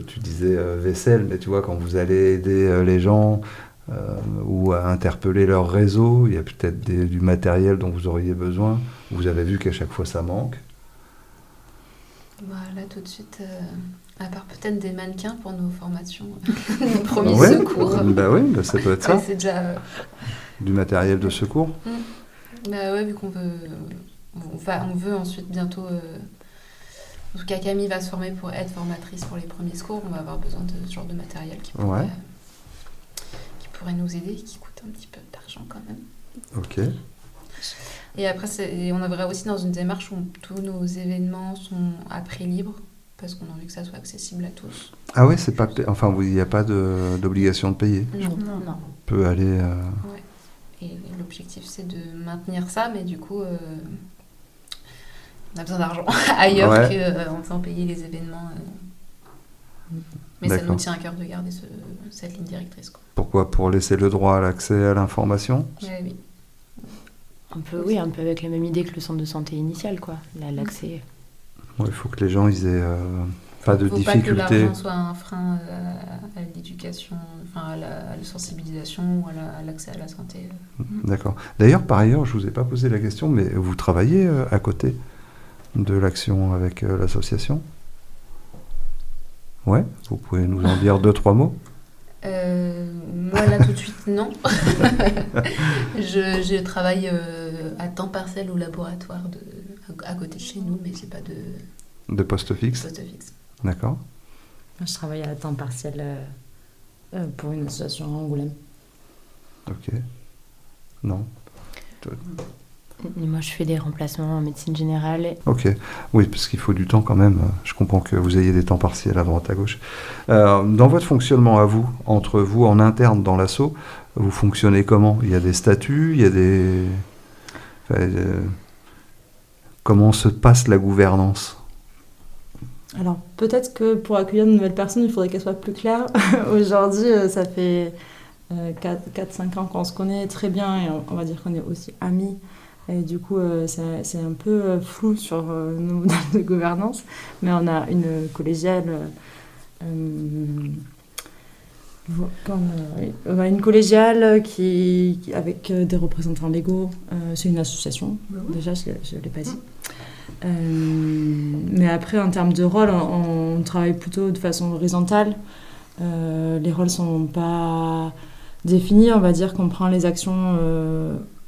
tu disais vaisselle, mais tu vois, quand vous allez aider les gens ou à interpeller leur réseau, il y a peut-être du matériel dont vous auriez besoin. Vous avez vu qu'à chaque fois ça manque. Voilà, tout de suite, à part peut-être des mannequins pour nos formations, nos premiers secours. Bah oui, ça peut être ça. C'est déjà... Du matériel de secours. Bah ouais, vu qu'on veut... on veut ensuite bientôt En tout cas, Camille va se former pour être formatrice pour les premiers secours. On va avoir besoin de ce genre de matériel qui pourrait nous aider, qui coûte un petit peu d'argent quand même. Ok. Et après, on est aussi dans une démarche où tous nos événements sont à prix libre, parce qu'on a envie que ça soit accessible à tous. Ah oui, c'est pas enfin, il n'y a pas d'obligation de payer. Non. On peut aller... Ouais. Et l'objectif, c'est de maintenir ça, mais du coup, on a besoin d'argent ailleurs qu'en faisant payer les événements. Mais ça nous tient à cœur de garder cette ligne directrice, quoi. Pourquoi ? Pour laisser le droit à l'accès à l'information ? Oui. Un peu avec la même idée que le centre de santé initial, quoi. L'accès. Il faut que les gens aient pas de difficultés. Il ne faut pas que l'argent soit un frein à l'éducation, à la sensibilisation ou à l'accès à la santé. D'accord. D'ailleurs, par ailleurs, je ne vous ai pas posé la question, mais vous travaillez à côté de l'action avec l'association ? Ouais, vous pouvez nous en dire 2-3 mots ? Moi, là, tout de suite, non. Je travaille à temps partiel au laboratoire à côté de chez nous, mais j'ai pas de poste fixe. D'accord. Moi, je travaille à temps partiel pour une association à Angoulême. Ok. Non. Et moi, je fais des remplacements en médecine générale. Ok. Oui, parce qu'il faut du temps quand même. Je comprends que vous ayez des temps partiels à droite, à gauche. Dans votre fonctionnement à vous, entre vous en interne dans l'asso, vous fonctionnez comment ? Il y a des statuts, il y a des... comment se passe la gouvernance ? Alors, peut-être que pour accueillir de nouvelles personnes, il faudrait qu'elle soit plus claire. Aujourd'hui, ça fait 4-5 ans qu'on se connaît très bien et on va dire qu'on est aussi amis. Et du coup, c'est un peu flou sur nos modèles de gouvernance. Mais on a une collégiale... une collégiale qui avec des représentants légaux. C'est une association, déjà, je ne l'ai pas dit. Mais après, en termes de rôle, on travaille plutôt de façon horizontale. Les rôles ne sont pas définis. On va dire qu'on prend les actions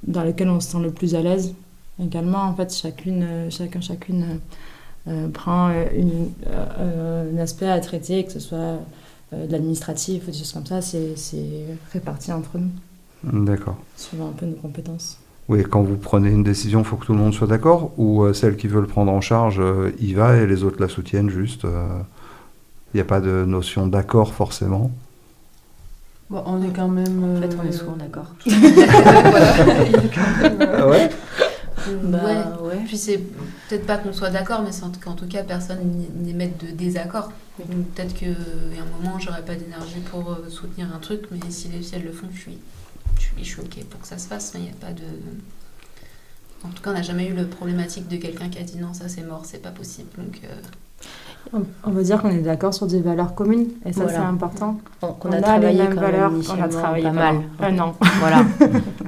dans lesquelles on se sent le plus à l'aise. Également, en fait, chacune prend un aspect à traiter, que ce soit de l'administratif ou des choses comme ça. C'est réparti entre nous. D'accord. Suivant un peu nos compétences. Oui, quand vous prenez une décision, il faut que tout le monde soit d'accord, ou celle qui veut le prendre en charge y va et les autres la soutiennent juste. Il n'y a pas de notion d'accord forcément. Bon, on est quand même... En fait, on est souvent d'accord. Ah ouais. Ouais. Puis c'est peut-être pas qu'on soit d'accord, mais c'est qu'en tout cas, personne n'émette de désaccord. Donc peut-être qu'à un moment, j'aurais pas d'énergie pour soutenir un truc, mais si elles le font, je suis OK pour que ça se fasse, mais il n'y a pas de... En tout cas, on n'a jamais eu la problématique de quelqu'un qui a dit non, ça c'est mort, c'est pas possible. Donc, on va dire qu'on est d'accord sur des valeurs communes, et ça c'est important. On a travaillé les mêmes valeurs, on a travaillé pas mal. Un an. Voilà.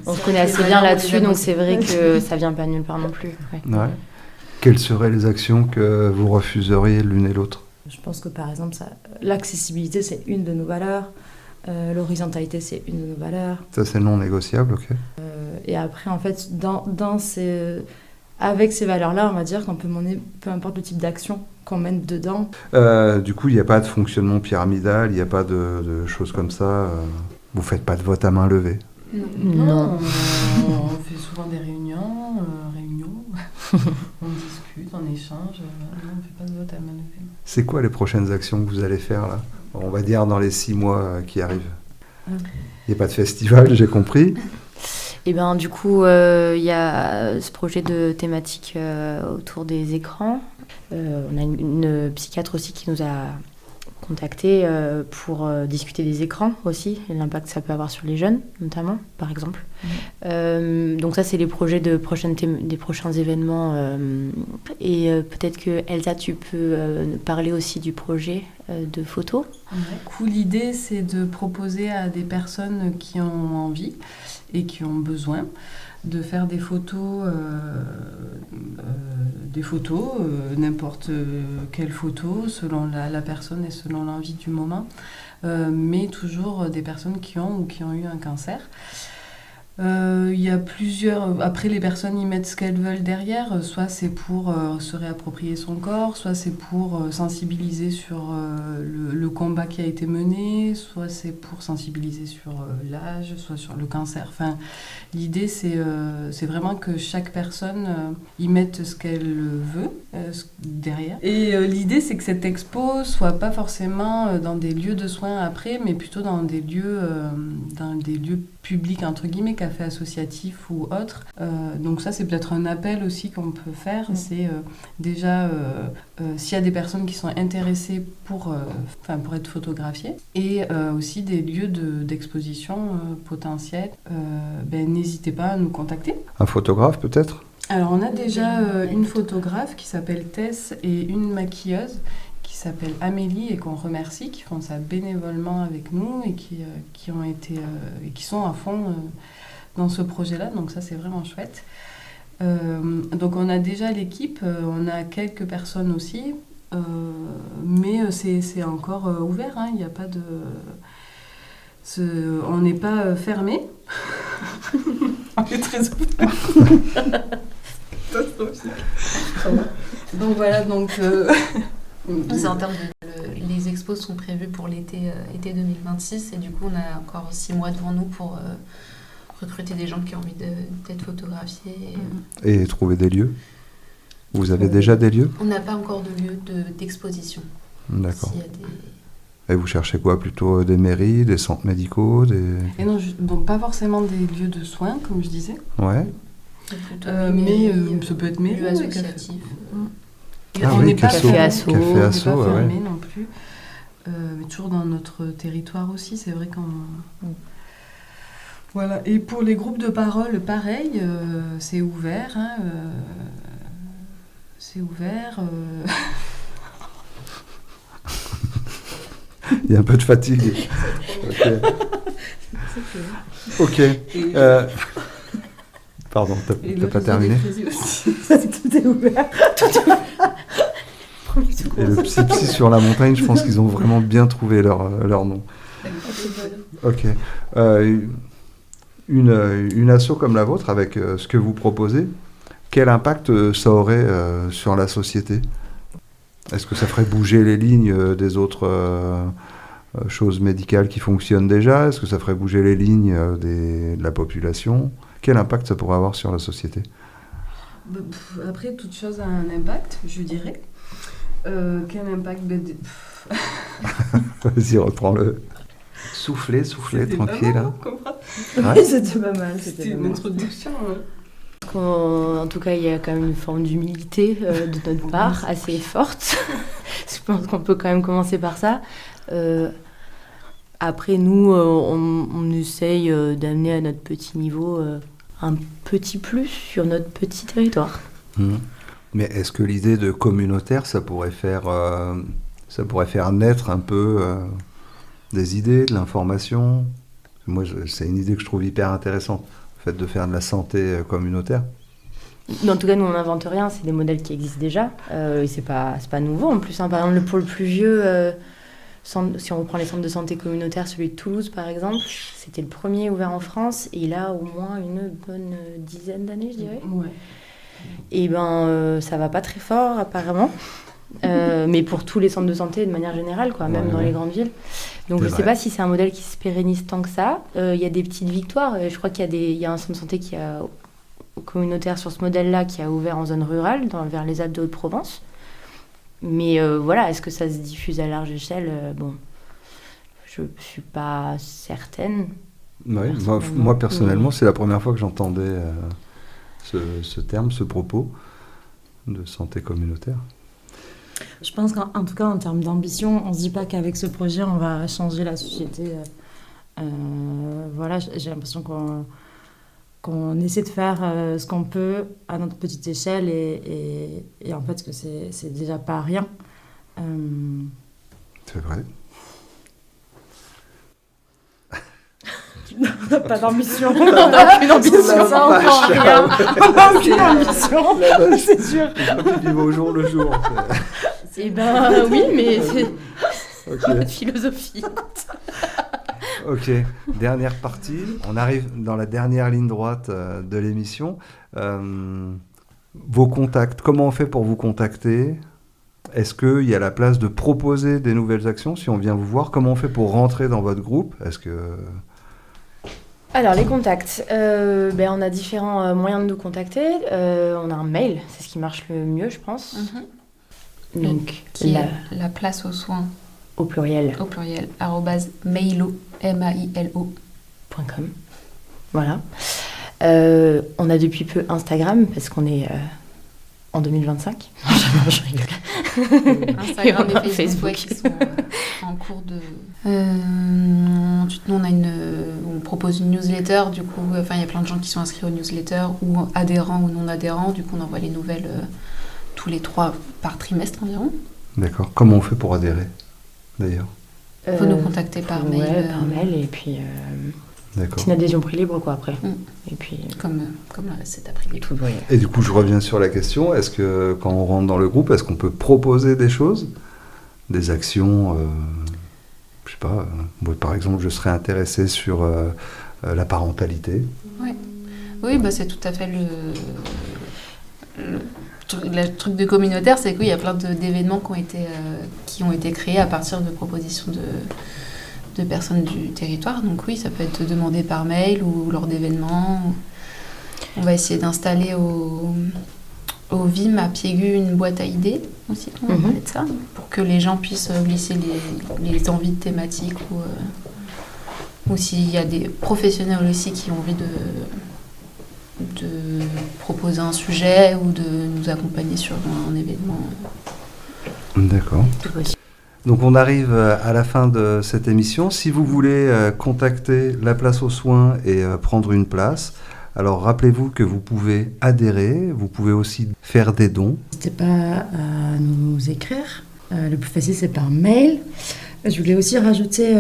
On se connaît assez bien là-dessus, donc c'est vrai que ça vient pas nulle part non plus. Ouais. Quelles seraient les actions que vous refuseriez l'une et l'autre ? Je pense que par exemple, l'accessibilité c'est une de nos valeurs. L'horizontalité, c'est une de nos valeurs. Ça, c'est non négociable, ok. Et après, en fait, avec ces valeurs-là, on va dire qu'on peut mener peu importe le type d'action qu'on mène dedans. Du coup, il n'y a pas de fonctionnement pyramidal, il n'y a pas de choses comme ça. Vous ne faites pas de vote à main levée ? Non. On fait souvent des réunions. On discute, on échange. Non, on ne fait pas de vote à main levée. C'est quoi les prochaines actions que vous allez faire là ? On va dire dans les 6 mois qui arrivent. Il n'y a pas de festival, j'ai compris. Et ben du coup, il y a ce projet de thématique autour des écrans. On a une psychiatre aussi qui nous a contactés pour discuter des écrans aussi, et l'impact que ça peut avoir sur les jeunes, notamment, par exemple. Donc ça, c'est les projets des prochains événements. Et peut-être que Elsa, tu peux parler aussi du projet de photos. Cool. L'idée, c'est de proposer à des personnes qui ont envie et qui ont besoin de faire des photos, n'importe quelle photo, selon la personne et selon l'envie du moment, mais toujours des personnes qui ont ou qui ont eu un cancer. Il y a plusieurs... Après, les personnes y mettent ce qu'elles veulent derrière. Soit c'est pour se réapproprier son corps, soit c'est pour sensibiliser sur le combat qui a été mené, soit c'est pour sensibiliser sur l'âge, soit sur le cancer. Enfin, l'idée, c'est vraiment que chaque personne y mette ce qu'elle veut derrière. Et l'idée, c'est que cette expo soit pas forcément dans des lieux de soins après, mais plutôt dans des lieux publics, entre guillemets, cafés associatifs ou autres. Donc ça, c'est peut-être un appel aussi qu'on peut faire. C'est déjà, s'il y a des personnes qui sont intéressées pour être photographiées, et aussi des lieux d'exposition potentiels, n'hésitez pas à nous contacter. Un photographe peut-être ? Alors, on a déjà une photographe qui s'appelle Tess et une maquilleuse qui s'appelle Amélie et qu'on remercie, qui font ça bénévolement avec nous et qui sont à fond dans ce projet-là. Donc ça, c'est vraiment chouette. Donc on a déjà l'équipe, on a quelques personnes aussi, mais c'est encore ouvert, hein, il n'y a pas de... on n'est pas fermé. On est très ouvert. Donc voilà, c'est en termes les expos sont prévues pour été 2026 et du coup on a encore 6 mois devant nous pour recruter des gens qui ont envie d'être photographiés. Et trouver des lieux. Vous avez déjà des lieux ? On n'a pas encore de lieu d'exposition. D'accord. Et vous cherchez quoi ? Plutôt des mairies, des centres médicaux, Et non, donc pas forcément des lieux de soins, comme je disais. Ouais. Mais ça peut être mairie, lieux associatifs. On n'est pas café asso, on n'est pas fermé non plus. Mais toujours dans notre territoire aussi, c'est vrai qu'on... Voilà. Et pour les groupes de parole, pareil, c'est ouvert. Hein, c'est ouvert. Il y a un peu de fatigue. Ok. Pardon, t'as pas terminé ? Tout est ouvert. Et le psy sur la montagne, je pense qu'ils ont vraiment bien trouvé leur nom. Ok. Une asso comme la vôtre, avec ce que vous proposez, quel impact ça aurait sur la société ? Est-ce que ça ferait bouger les lignes des autres choses médicales qui fonctionnent déjà ? Est-ce que ça ferait bouger les lignes de la population ? Quel impact ça pourrait avoir sur la société ? Après, toute chose a un impact, je dirais. Quel impact Vas-y, reprends-le. Soufflez, tranquille. C'était pas mal. C'était une introduction. En tout cas, il y a quand même une forme d'humilité de notre part, assez forte. Je pense qu'on peut quand même commencer par ça. Après, nous, on essaye d'amener à notre petit niveau un petit plus sur notre petit territoire. Mais est-ce que l'idée de communautaire, ça pourrait faire naître un peu des idées, de l'information ? Moi, c'est une idée que je trouve hyper intéressante, le fait de faire de la santé communautaire. En tout cas, nous, on n'invente rien, c'est des modèles qui existent déjà. Et c'est pas nouveau en plus. Hein. Par exemple, pour le plus vieux, si on reprend les centres de santé communautaires, celui de Toulouse, par exemple, c'était le premier ouvert en France, et il a au moins une bonne dizaine d'années, je dirais. Ouais. Et ça va pas très fort, apparemment. Mais pour tous les centres de santé de manière générale, quoi, même dans les grandes villes. Donc je ne sais pas si c'est un modèle qui se pérennise tant que ça. Il y a des petites victoires. Je crois qu'il y a un centre de santé communautaire sur ce modèle-là qui a ouvert en zone rurale, vers les Alpes de Haute-Provence. Mais voilà, est-ce que ça se diffuse à large échelle ? Je ne suis pas certaine. Ouais, moi, personnellement, c'est la première fois que j'entendais ce terme, ce propos de santé communautaire. Je pense qu'en tout cas, en termes d'ambition, on ne se dit pas qu'avec ce projet, on va changer la société. Voilà, j'ai l'impression qu'on essaie de faire ce qu'on peut à notre petite échelle et en fait, que c'est déjà pas rien. C'est vrai. On n'a pas d'ambition. On n'a aucune ambition. Ça, encore rien. On n'a aucune ambition, c'est sûr. Tu vis au jour le jour. Oui, mais c'est notre philosophie. Ok, dernière partie. On arrive dans la dernière ligne droite de l'émission. Vos contacts, comment on fait pour vous contacter ? Est-ce qu'il y a la place de proposer des nouvelles actions si on vient vous voir ? Comment on fait pour rentrer dans votre groupe ? Alors, les contacts. On a différents moyens de nous contacter. On a un mail, c'est ce qui marche le mieux, je pense. Donc, qui est la place aux soins. Au pluriel. @mailo, mailo.com. Voilà. On a depuis peu Instagram, parce qu'on est en 2025. Je rigole. Instagram et Facebook qui sont en cours de... Ensuite, nous, on propose une newsletter. Du coup, il y a plein de gens qui sont inscrits aux newsletters, ou adhérents ou non adhérents. Du coup, on envoie les nouvelles tous les 3 par trimestre environ. D'accord. Comment on fait pour adhérer, d'ailleurs ? Il faut nous contacter par mail. Par mail, et puis... D'accord. C'est une adhésion prix libre, quoi, après. Et puis... Comme le reste, c'est à prix libre. Et du coup, je reviens sur la question. Est-ce que, quand on rentre dans le groupe, est-ce qu'on peut proposer des choses ? Des actions je sais pas, moi, par exemple, je serais intéressé sur la parentalité. Oui, c'est tout à fait le truc de communautaire, c'est qu'il y a plein d'événements qui ont été créés à partir de propositions de personnes du territoire. Donc oui, ça peut être demandé par mail ou lors d'événements. On va essayer d'installer au VIM à Piégu une boîte à idées aussi, on va parler de ça, pour que les gens puissent glisser les envies de thématiques ou s'il y a des professionnels aussi qui ont envie de proposer un sujet ou de nous accompagner sur un événement. D'accord. Donc on arrive à la fin de cette émission. Si vous voulez contacter la place aux soins et prendre une place, alors rappelez-vous que vous pouvez adhérer, vous pouvez aussi faire des dons. N'hésitez pas à nous écrire. Le plus facile, c'est par mail. Je voulais aussi rajouter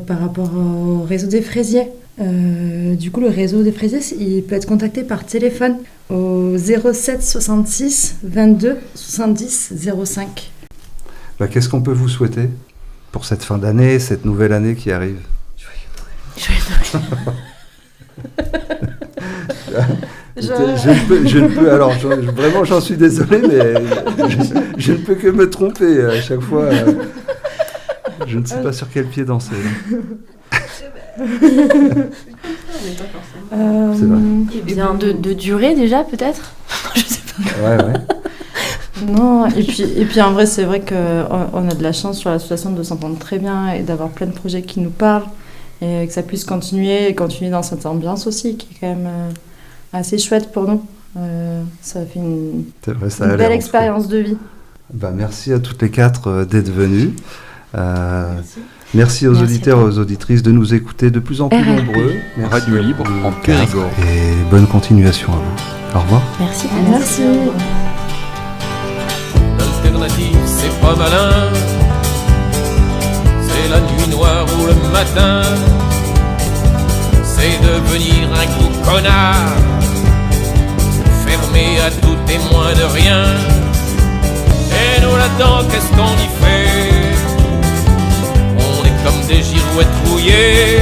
par rapport au réseau des fraisiers. Du coup, le réseau des fraisiers, il peut être contacté par téléphone au 07 66 22 70 05. Qu'est-ce qu'on peut vous souhaiter pour cette fin d'année, cette nouvelle année qui arrive ? Je ne peux, alors vraiment j'en suis désolé, mais je ne peux que me tromper à chaque fois. Je ne sais pas sur quel pied danser. C'est vrai. Eh bien, de durée déjà, peut-être. Je sais pas. Ouais. Non, et puis en vrai, c'est vrai qu'on a de la chance sur l'association de s'entendre très bien et d'avoir plein de projets qui nous parlent et que ça puisse continuer dans cette ambiance aussi, qui est quand même assez chouette pour nous. Ça fait une belle expérience de vie. Merci à toutes les 4 d'être venues. Merci aux auditeurs et aux auditrices de nous écouter de plus en plus nombreux. Merci Radio Libre en Périgord. Et bonne continuation à vous. Au revoir. Merci. L'alternative, c'est pas malin. C'est la nuit noire ou le matin. C'est devenir un gros connard, fermé à tout témoin de rien. Et nous là-dedans, qu'est-ce qu'on y fait? On est comme des girouettes rouillées.